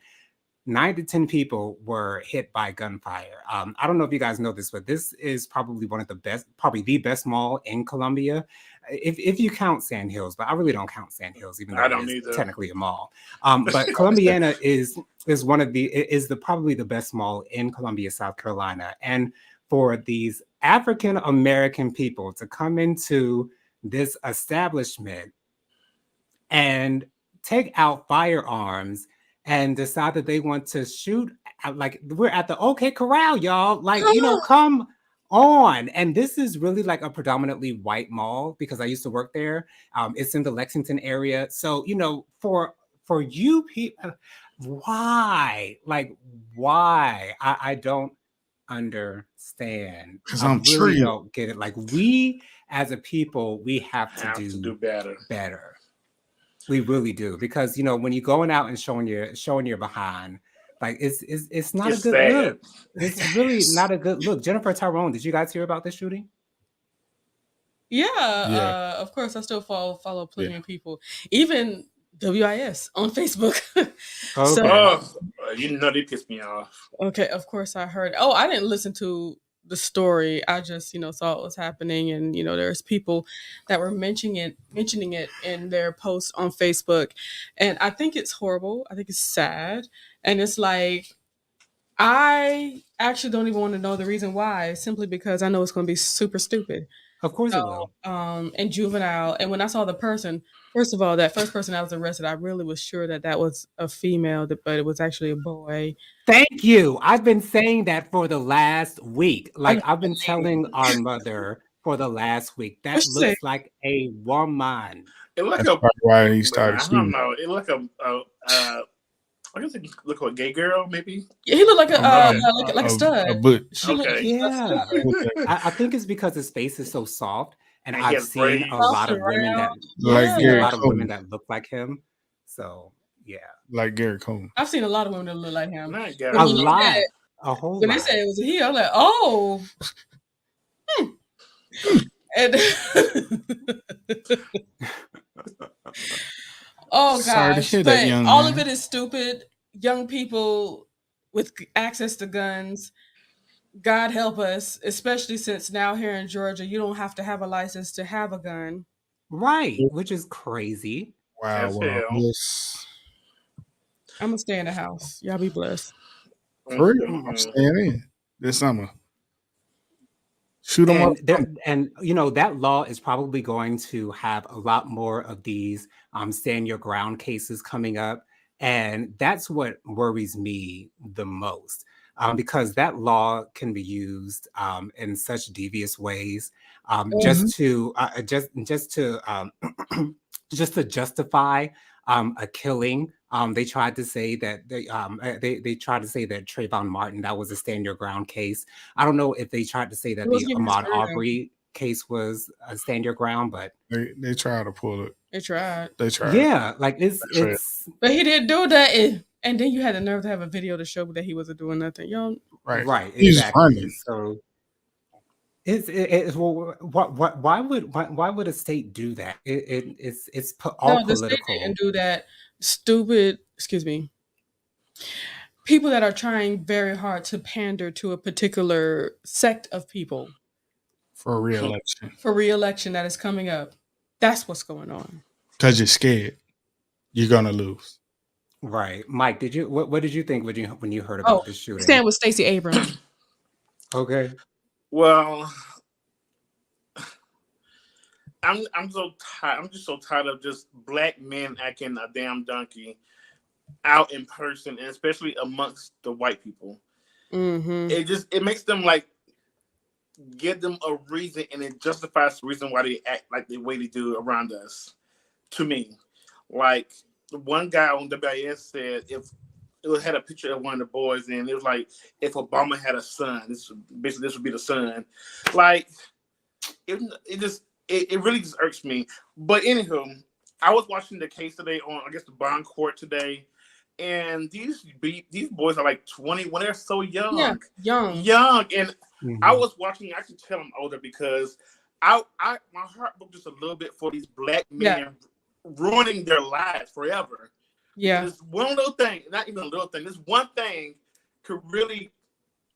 9 to 10 people were hit by gunfire. I don't know if you guys know this, but this is probably one of the best, probably the best mall in Columbia, if you count Sand Hills, but I really don't count Sand Hills, even though it's technically a mall. But Columbiana is probably the best mall in Columbia, South Carolina, and for these African American people to come into this establishment and take out firearms and decide that they want to shoot, like we're at the OK Corral, y'all. Like, come on. And this is really like a predominantly white mall because I used to work there. It's in the Lexington area. So, for you people, why? Like, why? I don't understand. Because I really don't get it. Like, we as a people, we have to do better. We really do, because when you're going out and showing your behind, like it's not a good look. It's really not a good look. Jennifer Tyrone, did you guys hear about this shooting? Yeah. Of course, I still follow plenty of people, even WIS on Facebook. So, they pissed me off. Okay, of course I heard. Oh, I didn't listen to the story. I just saw what was happening, and there's people that were mentioning it in their posts on Facebook, and I think it's horrible. I think it's sad, and it's like I actually don't even want to know the reason why, simply because I know it's going to be super stupid. Of course it will. And juvenile. And when I saw the person, first of all, that first person that was arrested, I really was sure that was a female, but it was actually a boy. Thank you. I've been saying that for the last week. Like, I've been telling our mother for the last week. That looks like a woman. It looked why he started. I don't know. It looked I guess it looked like a gay girl, maybe. Yeah, he looked like a stud. A butch. Yeah. I think it's because his face is so soft, and I've seen a lot of women that look like him. So yeah, like Gary Coleman. I've seen a lot of women that look like him. A whole lot. When they said it was a he, I'm like, oh. And oh gosh, but all of it is stupid. Young people with access to guns, God help us, especially since now here in Georgia, you don't have to have a license to have a gun. Right, which is crazy. Wow. Yes. I'm gonna stay in the house. Y'all be blessed. For real, I'm staying in this summer. Shoot them up. And that law is probably going to have a lot more of these stand your ground cases coming up. And that's what worries me the most, because that law can be used in such devious ways, just to justify a killing They tried to say that they tried to say that Trayvon Martin, that was a stand your ground case. I don't know if they tried to say that the Ahmaud Arbery case was a stand your ground, but they tried to pull it. They tried. Yeah, like it's. But he didn't do that, and then you had the nerve to have a video to show that he wasn't doing nothing. Y'all, right, He's exactly. running. So. Well, why would a state do that? It's all political. The state didn't do that. Stupid. Excuse me. People that are trying very hard to pander to a particular sect of people for re-election. For re-election that is coming up. That's what's going on. Because you're scared, you're gonna lose. Right, Mike. What did you think when you heard about this shooting? Stand with Stacey Abrams. Okay. Well, I'm so tired. I'm just so tired of just black men acting a damn donkey out in person, and especially amongst the white people. Mm-hmm. It makes them like give them a reason, and it justifies the reason why they act like the way they do around us. To me, like one guy on WIS said, if it had a picture of one of the boys, and it was like, if Obama had a son, this would be the son. Like it really just irks me. But anywho, I was watching the case today on, I guess, the bond court today, and these boys are like 20 when they're so young. Yeah, young. And I was watching. I can tell I'm older because my heart broke just a little bit for these black men ruining their lives forever. Yeah, this one little thing, not even a little thing. This one thing could really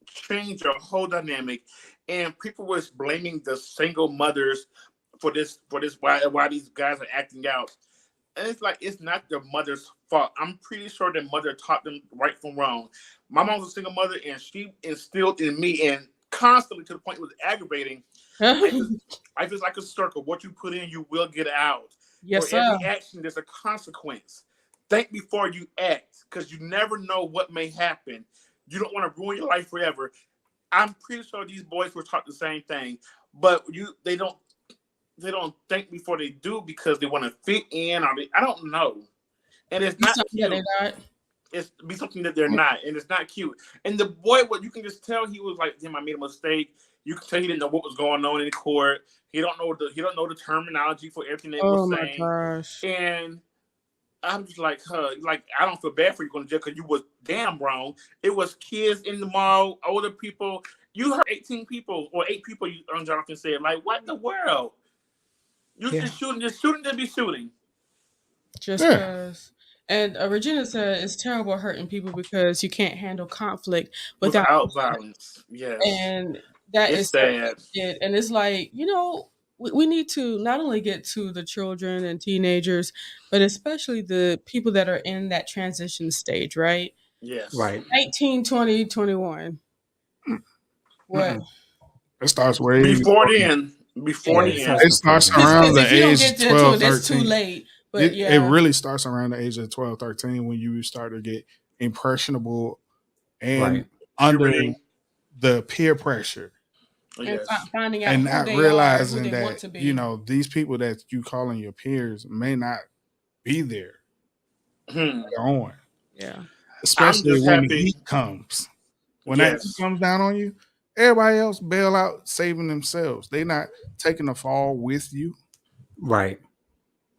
change your whole dynamic. And people was blaming the single mothers for this why these guys are acting out. And it's like, it's not their mother's fault. I'm pretty sure their mother taught them right from wrong. My mom was a single mother, and she instilled in me, and constantly to the point it was aggravating. Life is like a circle. What you put in, you will get out. Yes, For every action, there's a consequence. Think before you act, because you never know what may happen. You don't want to ruin your life forever. I'm pretty sure these boys were taught the same thing, but they don't think before they do because they want to fit in, or I don't know. And it's not cute. It's be something that they're not, and it's not cute. And the boy, what you can just tell, he was like, "Damn, I made a mistake." You can tell he didn't know what was going on in court. He don't know the terminology for everything they were saying. Gosh. And I'm just like, like, I don't feel bad for you going to jail because you was damn wrong. It was kids in the mall, older people. You heard 18 people or 8 people. Jonathan said, like, what in the world? You just shooting to be shooting. Just because. And Regina said it's terrible hurting people because you can't handle conflict without violence. Yes. And that is sad. And it's like, we need to not only get to the children and teenagers, but especially the people that are in that transition stage, right? Yes. Right. 19, 20, 21. What? It starts way before the end. It starts around the age of 12, 13. It's too late. But it really starts around the age of 12, 13 when you start to get impressionable and under the peer pressure. And finding out and who not they realizing are, who they that want to be. These people that you calling your peers may not be there on. Yeah. Especially when the heat comes. When that heat comes down on you, everybody else bail out saving themselves. They're not taking the fall with you. Right.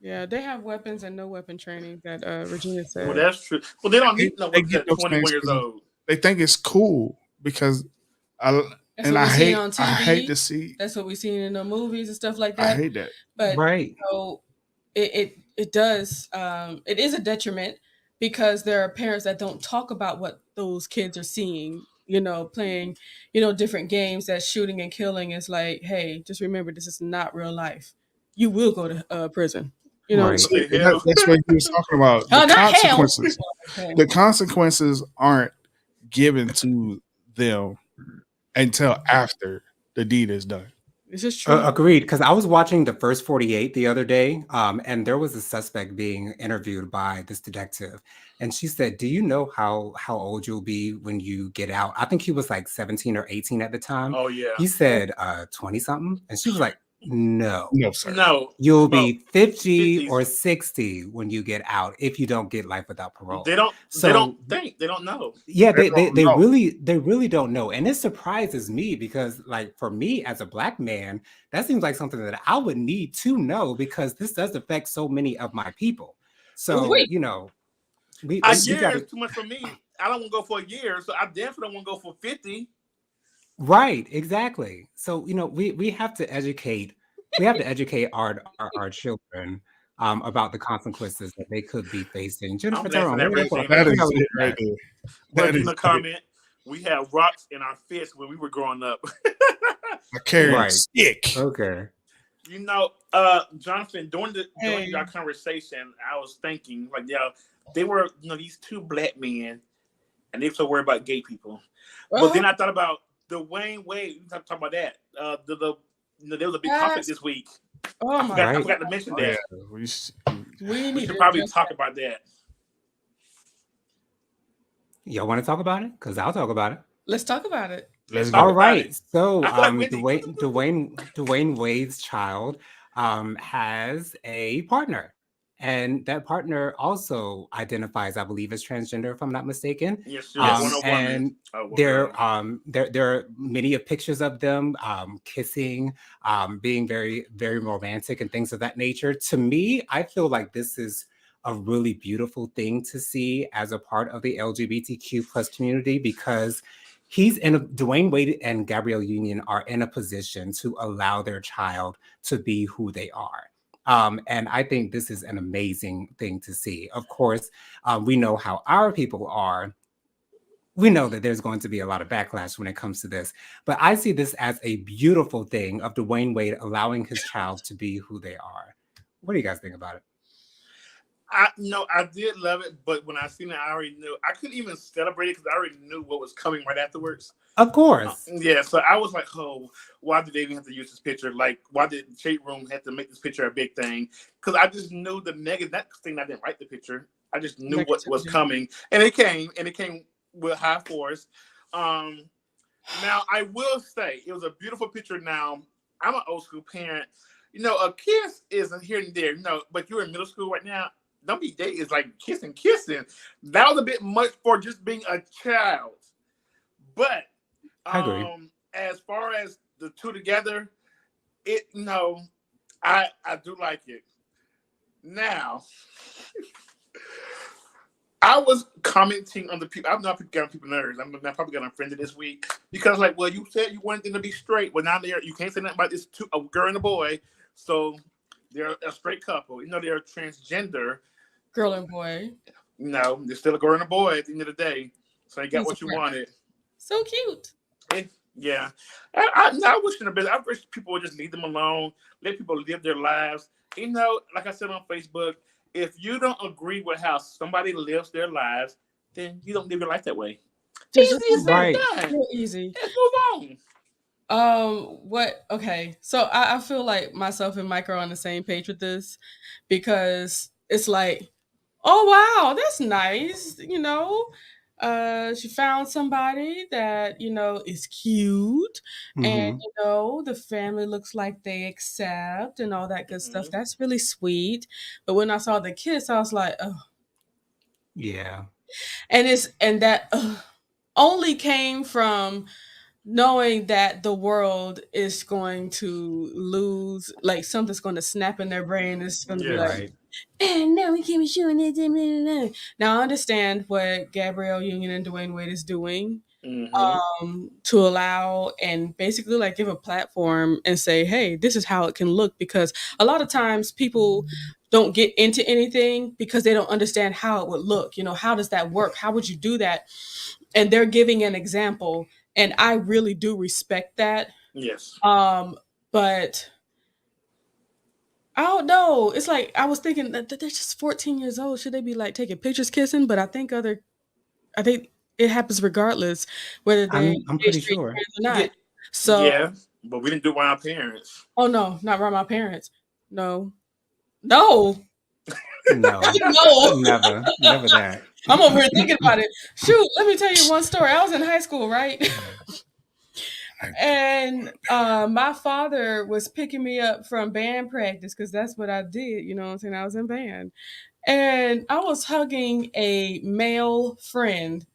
Yeah, they have weapons and no weapon training that Regina said. Well, that's true. Well, they don't need no weapons at 21 years old. They think it's cool because I hate to see. That's what we've seen in the movies and stuff like that. I hate that. But so it does. It is a detriment because there are parents that don't talk about what those kids are seeing. Playing, different games. That shooting and killing is like, hey, just remember, this is not real life. You will go to prison. That's what he was talking about. The consequences. The consequences aren't given to them until after the deed is done. Is this true? Agreed. Because I was watching the first 48 the other day, and there was a suspect being interviewed by this detective, and she said, "Do you know how old you'll be when you get out?" I think he was like 17 or 18 at the time. Oh yeah. He said 20 something, and she was like, No. No, sir. No. You'll be 50 50s. or 60 when you get out if you don't get life without parole. They don't think. They don't know. Yeah, They they don't know. really don't know. And it surprises me because, like, for me as a Black man, that seems like something that I would need to know because this does affect so many of my people. So, Wait. you know, we A year gotta, is too much for me. I don't want to go for a year, so I definitely don't want to go for 50. right, exactly. So, you know, we have to educate our children about the consequences that they could be facing. Jennifer I'm laughing Tyrone, at where Regina. where That the is hell is it right that? there. That Regina is comment. We had rocks in our fists when we were growing up. I carry a Right. stick. Okay. You know, Jonathan, during our conversation, I was thinking, like, they were, these two Black men, and they were so worried about gay people. But then I thought about Dwayne Wade. We talk about that. There was a big topic this week. Oh my! I forgot to mention that. Yeah, We should probably talk about that. Y'all want to talk about it? Because I'll talk about it. Let's talk about it. Let's All go. right. So I feel like Wendy. Dwayne Wade's child has a partner. And that partner also identifies, I believe, as transgender, if I'm not mistaken. Yes, and there are many of pictures of them kissing, being very, very romantic and things of that nature. To me, I feel like this is a really beautiful thing to see as a part of the LGBTQ plus community because Dwayne Wade and Gabrielle Union are in a position to allow their child to be who they are. And I think this is an amazing thing to see. Of course, we know how our people are. We know that there's going to be a lot of backlash when it comes to this, but I see this as a beautiful thing of Dwayne Wade allowing his child to be who they are. What do you guys think about it? I did love it, but when I seen it, I already knew. I couldn't even celebrate it because I already knew what was coming right afterwards. Of course. Yeah, so I was like, oh, why did they even have to use this picture? Like, why did Shade Room have to make this picture a big thing? Because I just knew the negative. That thing, I didn't write the picture. I just knew what was coming. And it came with high force. Now, I will say, it was a beautiful picture. Now, I'm an old school parent. A kiss isn't here and there, but you're in middle school right now. Don't be dating. It's like kissing. That was a bit much for just being a child. But I agree. As far as the two together, I do like it. Now, I was commenting on the people. I'm not getting people nerves. I'm probably getting offended this week because, like, well, you said you wanted them to be straight. Well, now you can't say nothing about this. A girl and a boy, so they're a straight couple. They're transgender. Girl and boy. No, they're still a girl and a boy at the end of the day. So you got what you wanted. So cute. Yeah. I wish I wish people would just leave them alone. Let people live their lives. Like I said on Facebook, if you don't agree with how somebody lives their lives, then you don't live your life that way. Just right. Real easy. Let's move on. Okay. So I feel like myself and Mike are on the same page with this because it's like, oh wow, that's nice. She found somebody that, is cute and, the family looks like they accept and all that good stuff. That's really sweet. But when I saw the kiss, I was like, oh. Yeah. And that only came from knowing that the world is going to lose, like something's going to snap in their brain. It's going to be like, and now we can't be showing it. Now I understand what Gabrielle Union and Dwayne Wade is doing to allow and basically like give a platform and say, hey, this is how it can look, because a lot of times people don't get into anything because they don't understand how it would look. How does that work? How would you do that? And they're giving an example. And I really do respect that. Yes. But I don't know. It's like I was thinking that they're just 14 years old. Should they be like taking pictures, kissing? But I think it happens regardless whether I'm pretty sure or not. Yeah. So yeah, but we didn't do it with our parents. Oh no, not around my parents. No. No. No. Never that. I'm over here thinking about it. Shoot, let me tell you one story. I was in high school, right? And my father was picking me up from band practice because that's what I did. You know what I'm saying? I was in band. And I was hugging a male friend.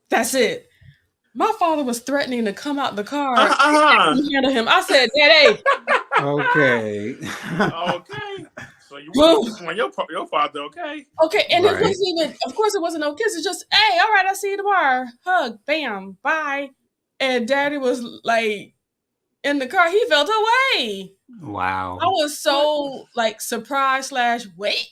That's it. My father was threatening to come out the car and handle him. I said, Daddy. Okay. Okay. So you want your father, okay? Okay, and Right. it wasn't even, of course it wasn't no kiss. It's just, hey, all right, I'll see you tomorrow. Hug, bam, bye. And Daddy was like in the car, he felt away. Wow. I was so like surprised / wait.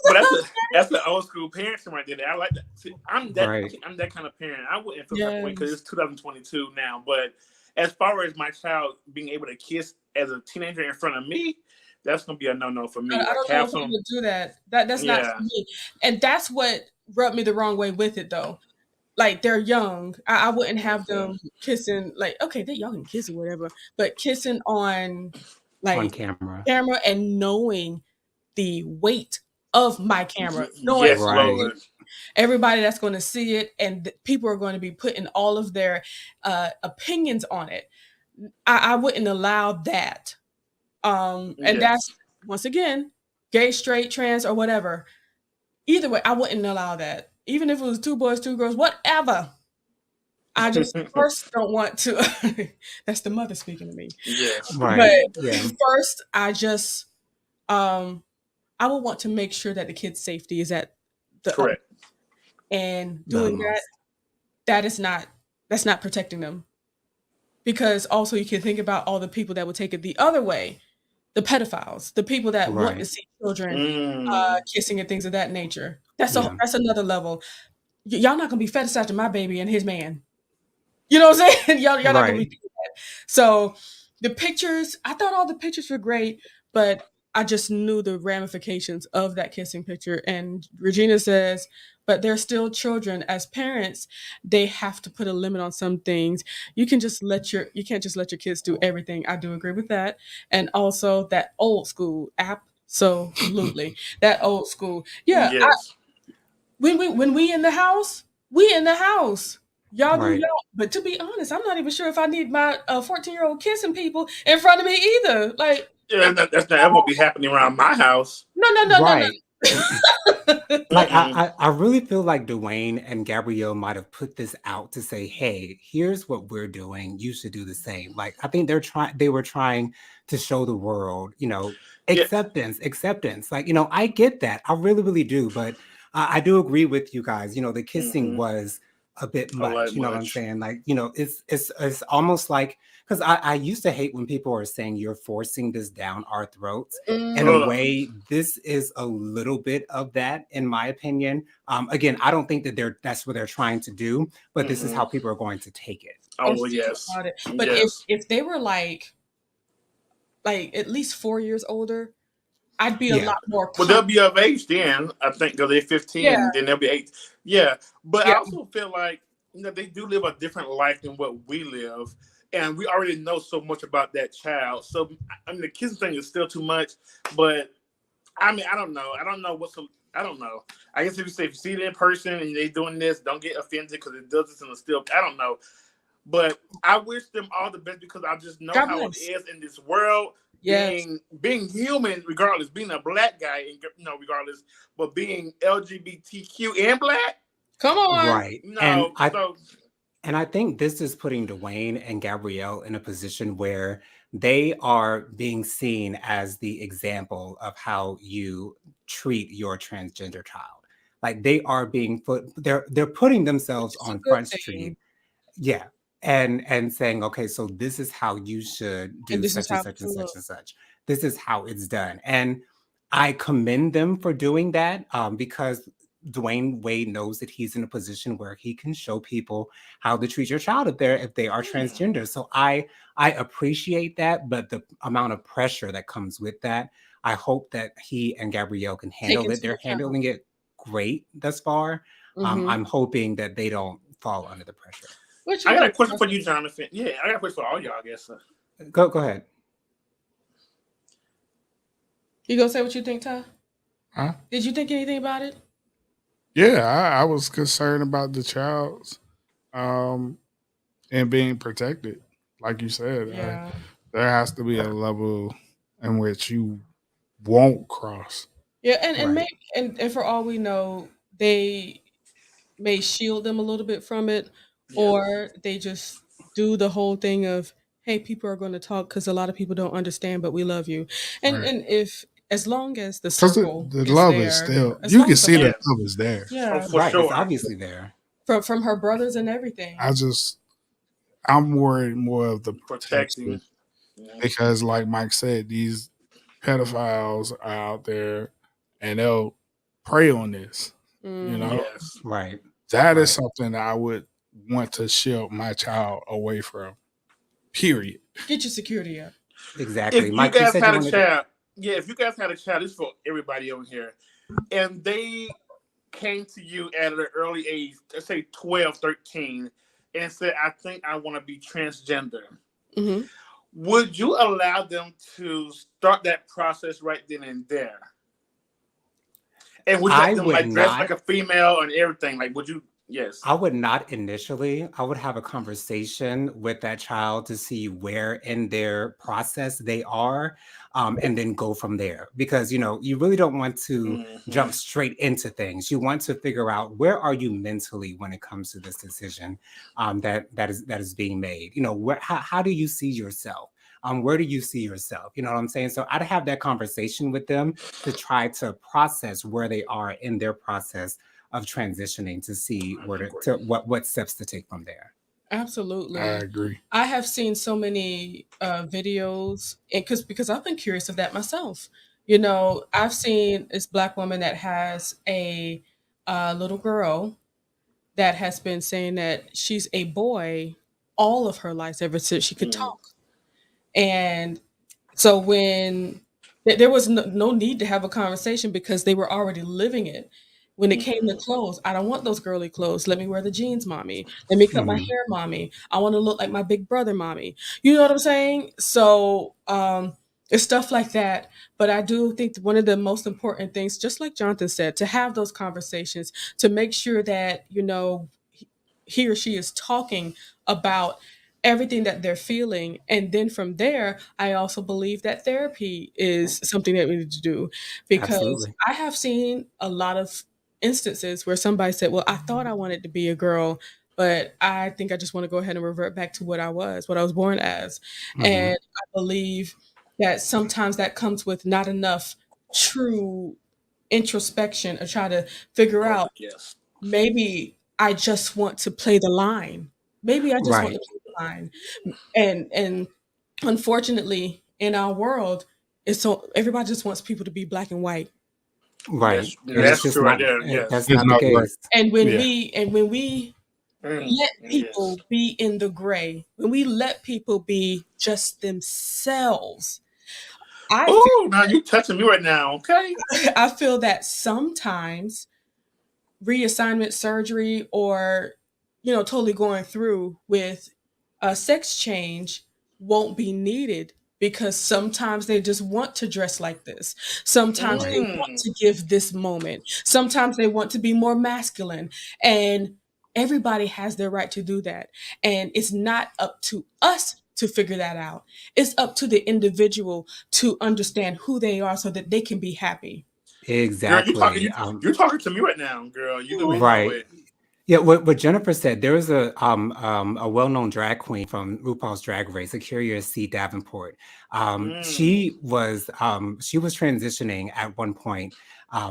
But that's the old school parenting right there. I like that. See, I'm that kind of parent. I wouldn't feel that way because it's 2022 now. But as far as my child being able to kiss as a teenager in front of me, that's gonna be a no for me. I don't know if I would do that. That's not for me. And that's what rubbed me the wrong way with it though. Like they're young. I wouldn't have them kissing like, okay, y'all can kiss or whatever, but kissing on like on camera and knowing the weight of my camera. Yes, Lord. Everybody that's going to see it and people are going to be putting all of their opinions on it. I wouldn't allow that. And that's, once again, gay, straight, trans, or whatever. Either way, I wouldn't allow that. Even if it was 2 boys, 2 girls, whatever. I just first don't want to. That's the mother speaking to me. Yes. Right. But first, I just, I would want to make sure that the kid's safety is at the correct. And doing that's not protecting them. Because also you can think about all the people that would take it the other way. The pedophiles, the people that want to see children kissing and things of that nature. That's another level. Y'all not gonna be fetishized after my baby and his man. You know what I'm saying? Y'all not gonna be doing that. So the pictures, I thought all the pictures were great, but I just knew the ramifications of that kissing picture. And Regina says, but they're still children. As parents, they have to put a limit on some things. You can't just let your kids do everything. I do agree with that. And also that old school absolutely. That old school. Yeah. Yes. When we in the house, we in the house. Y'all do y'all. But to be honest, I'm not even sure if I need my 14-year-old kissing people in front of me either. Like, that won't be happening around my house. No. Like I really feel like Dwayne and Gabrielle might have put this out to say, hey, here's what we're doing. You should do the same. Like I think they were trying to show the world, acceptance. Like, I get that. I really, really do. But I do agree with you guys. The kissing was a bit much. You know what I'm saying? Like, it's almost like, because I used to hate when people are saying you're forcing this down our throats. In a way, this is a little bit of that, in my opinion. Again, I don't think that that's what they're trying to do, but this is how people are going to take it. Oh, yes. But if they were like at least 4 years older, I'd be a lot more. Well, they'll be of age then. I think they're 15, then they'll be 8. Yeah, but I also feel like they do live a different life than what we live, and we already know so much about that child. So the kissing thing is still too much. But I don't know. I don't know. I guess if you see it in person and they doing this, don't get offended because it does this in a still. I don't know. But I wish them all the best because I just know how it is in this world. Being human, regardless, being a black guy, regardless, but being LGBTQ and black. Come on, right? And I think this is putting Dwayne and Gabrielle in a position where they are being seen as the example of how you treat your transgender child. Like they are being they're putting themselves on Front Street. Yeah. And saying, okay, so this is how you should do such and such and such and such. This is how it's done. And I commend them for doing that because Dwayne Wade knows that he's in a position where he can show people how to treat your child if they are transgender. So I appreciate that, but the amount of pressure that comes with that, I hope that he and Gabrielle can handle it. They're handling it great thus far. I'm hoping that they don't fall under the pressure. I got a question for you, Jonathan. Yeah, I got a question for all y'all, I guess. Go ahead. You gonna say what you think, Ty? Huh? Did you think anything about it? Yeah, I was concerned about the child's and being protected. Like you said, Yeah. there has to be a level in which you won't cross. Yeah, and Right. and for all we know, they may shield them a little bit from it, Yeah. or they just do the whole thing of, hey, people are going to talk because a lot of people don't understand, but we love you. Right. And if as long as the Because circle the is love is there, still, as you long can as the see the love, Yes. love is there. Oh, yeah, for Right. It's sure. obviously there. from her brothers and I everything. just, I'm worried more of the Protecting. protection because, like Mike said, these pedophiles are out there and they'll prey on this. You know, Yes. Right. that is Right. something that I would want to shield my child away from. Period. Get your security up. Exactly. If you Mike, you guys said you had a wanted to. child, yeah, if you guys had a child, this is for everybody over here, and they came to you at an early age, let's say 12, 13, and said, I think I want to be transgender, Hmm. would you allow them to start that process right then and there? And would you I let them would like dress like not. a female and everything? Like, would you? Yes. I would not initially. I would have a conversation with that child to see where in their process they are, and then go from there. Because you really don't want to Mm-hmm. jump straight into things. You want to figure out where are you mentally when it comes to this decision that is being made. How do you see yourself? Where do you see yourself? You know what I'm saying? So I'd have that conversation with them to try to process where they are in their process of transitioning to see where to what steps to take from there. I Absolutely. agree. I have seen so many videos, and because I've been curious of that myself. I've seen this Black woman that has a little girl that has been saying that she's a boy all of her life ever since she could talk. And so when there was no need to have a conversation because they were already living it. When it came to clothes, I don't want those girly clothes. Let me wear the jeans, mommy. Let me cut my Mhm. hair, mommy. I want to look like my big brother, mommy. You know what I'm saying? So it's stuff like that. But I do think one of the most important things, just like Jonathan said, to have those conversations, to make sure that, he or she is talking about everything that they're feeling. And then from there, I also believe that therapy is something that we need to do, because Absolutely. I have seen a lot of instances where somebody said, well, I thought I wanted to be a girl, but I think I just want to go ahead and revert back to what I was born as. Hmm. And I believe that sometimes that comes with not enough true introspection or try to figure Oh out, yes. maybe I just want to play the line. Maybe I just want to Right. play the line. And unfortunately, in our world, it's so everybody just wants people to be black and white. Right. And it's That's just true right not. there. Yes. That's It's not the not right. case. And when Yeah. we let Yes. people be in the gray, when we let people be just themselves, I Oh, now you touching me right now. Okay. I feel that sometimes reassignment surgery, or totally going through with a sex change, won't be needed, because sometimes they just want to dress like this, sometimes they Right. want to give this moment, sometimes they want to be more masculine, and everybody has their right to do that. And it's not up to us to figure that out. It's up to the individual to understand who they are so that they can be happy. Girl, you talking Exactly. you talking to me right now, girl. You do we know Right. it. Yeah, what Jennifer said, there was a well-known drag queen from RuPaul's Drag Race, Akira C. Davenport. Mm. She was transitioning at one point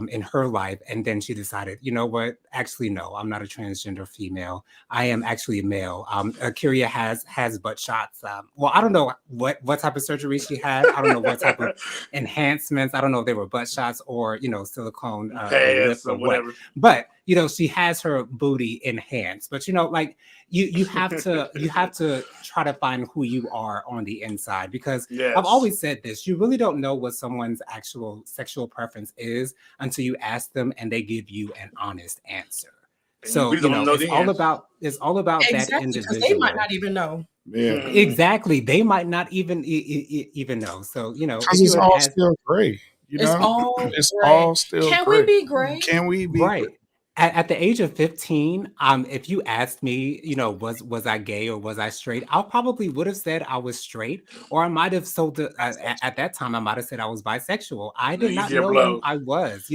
in her life, and then she decided, you know what? Actually, no, I'm not a transgender female. I am actually a male. Akira has butt shots. Well, I don't know what type of surgery she had. I don't know what type of enhancements. I don't know if they were butt shots or silicone lip Pass or or what. whatever. But she has her booty enhanced. But like you have to try to find who you are on the inside, because I've Yes. always said this: you really don't know what someone's actual sexual preference is until you ask them and they give you an honest answer. And you So really don't know it's all then. about that Exactly, because they might individual. not even know. Yeah. Mhm. Exactly, they might not even know. So Because if you it's would all ask, still gray. It's all It's gray. all still Can we gray. be gray? Can we be gray? right. At the age of 15, if you asked me, was I gay or was I straight, I probably would have said I was straight, or I might have at that time I might have said I was bisexual. I did not Easier know who blow. I was,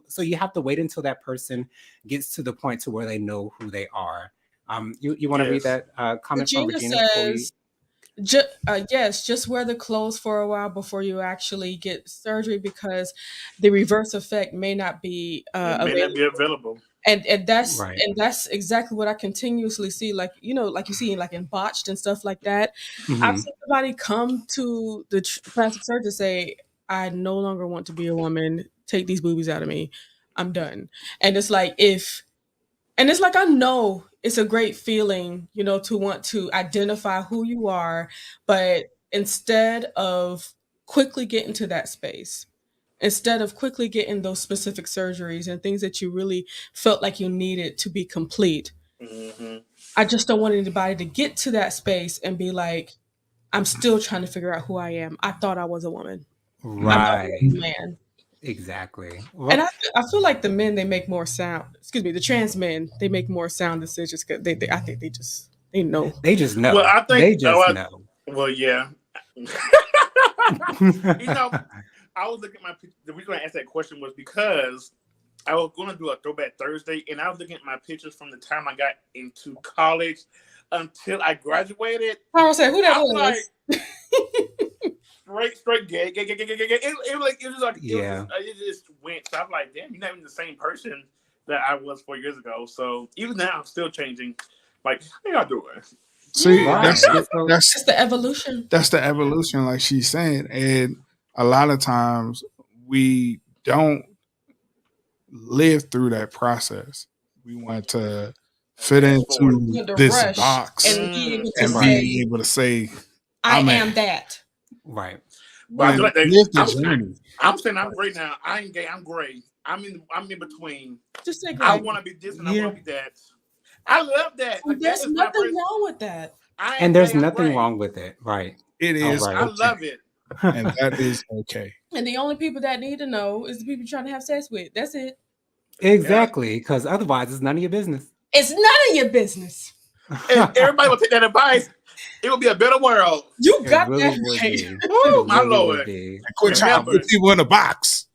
so you have to wait until that person gets to the point to where they know who they are. You want to read Yes. that comment from Regina Regina before we? says, yes, just wear the clothes for a while before you actually get surgery because the reverse effect may not be It may not be available. available. And that's Right. and that's exactly what I continuously see, like like you see like in botched and stuff like that. I've Hmm. seen somebody come to the plastic surgeon and say, I no longer want to be a woman, take these boobies out of me, I'm done. And it's like, I know it's a great feeling, to want to identify who you are, but instead of quickly getting to that space, instead of quickly getting those specific surgeries and things that you really felt like you needed to be complete, Hmm. I just don't want anybody to get to that space and be like, I'm still trying to figure out who I am. I thought I was a woman. I thought I was Right. a man. Exactly. And Well, I feel like the men, they make more sound. Excuse me, the trans men, they make more sound decisions because I think they know. they just Well, know. I think. They just know. Well, yeah. You know, I was looking at my. The reason I asked that question was because I was going to do a Throwback Thursday, and I was looking at my pictures from the time I got into college until I graduated. I was saying, who that I'm was? like straight gay. Yeah. It just went. So I'm like, damn, you're not even the same person that I was 4 years ago. So even now, I'm still changing. Like, how y'all doing? See, Yeah. Right. So, It's the evolution. that's the evolution, like she's saying, and a lot of times we don't live through that process. We want to fit Fast forward. into The this rush box and be able to and Right. say, be able to say, I I'm am a- that. right. But I feel like live the I'm journey. saying I'm gray now. I ain't gay. I'm gray. I'm in between. Just say I great. want to be this and I Yeah. want to be that. I love that. Like, that There's is my nothing person. wrong with that. I am And there's gay. I'm nothing gray. wrong with it. Right. It All is right. I okay, love it. and that is okay. And the only people that need to know is the people you're trying to have sex with. That's it. Exactly. Because otherwise, it's none of your business. It's none of your business. If everybody would take that advice, it would be a better world. You It got really that would right. be. Oh It my really would lord! be. Quit trying to Remember, put people in a box.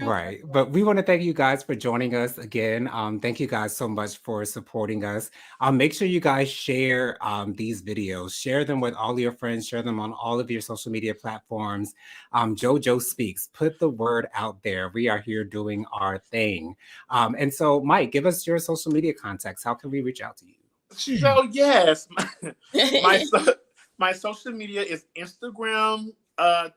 Right. But we want to thank you guys for joining us again. Thank you guys so much for supporting us. Make sure you guys share these videos, share them with all your friends, share them on all of your social media platforms. jojoSPEAKS, put the word out there. We are here doing our thing. And so, Mike, give us your social media contacts. How can we reach out to you? so yes, my social media is Instagram,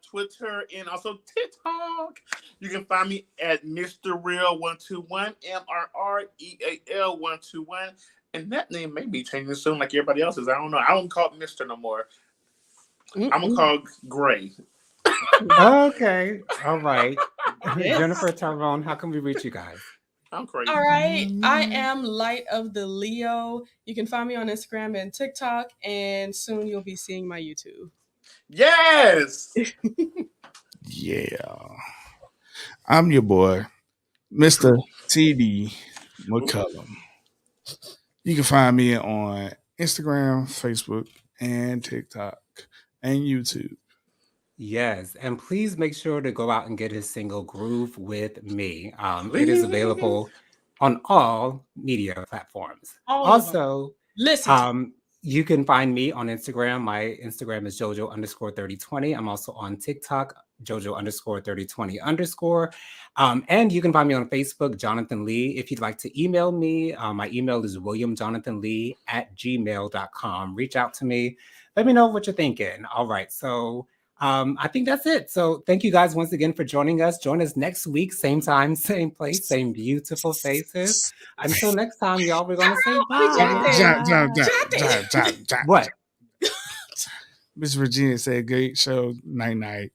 Twitter, and also TikTok. You can find me at Mr. Real 121, MRREAL 121, and that name may be changing soon, like everybody else's. I don't know. I don't call it Mr. no more. I'm gonna call Gray. Okay. All right. Yes. Jennifer, Tyrone, how can we reach you guys? I'm crazy. All right. I am Light of the Leo. You can find me on Instagram and TikTok, and soon you'll be seeing my YouTube. Yes. Yeah. I'm your boy, Mr. T.D. McCollum. You can find me on Instagram, Facebook, and TikTok, and YouTube. Yes, and please make sure to go out and get his single "Groove with Me." It is available on all media platforms. All of them. Also, Listen. you can find me on Instagram. My Instagram is jojo_3020. I'm also on TikTok, jojo_3020_. And you can find me on Facebook, Jonathan Lee. If you'd like to email me, my email is williamjonathanlee@gmail.com. Reach out to me. Let me know what you're thinking. All right. So I think that's it. So thank you guys once again for joining us. Join us next week, same time, same place, same beautiful faces. Until next time, y'all, we're going to say bye. What? Miss Regina said, great show. Night night.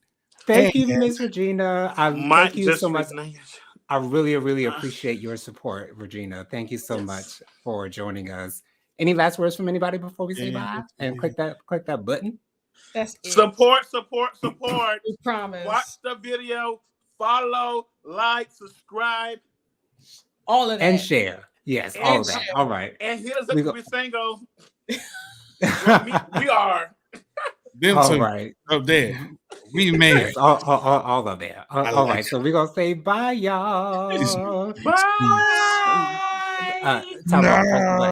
Thank you, Miss Regina. Thank you so much. Nice. I really appreciate your support, Regina. Thank you so much for joining us. Any last words from anybody before we say bye? And click that button. That's it. Support. We promise. Watch the video, follow, like, subscribe, all of that. And share. Yes, all of that. All right. And here's We the go- single. we are. Them All two right. up there. We made Yes, it. all of that. I All like right. So we're going to say bye, y'all. Bye. Top off, press the No. button.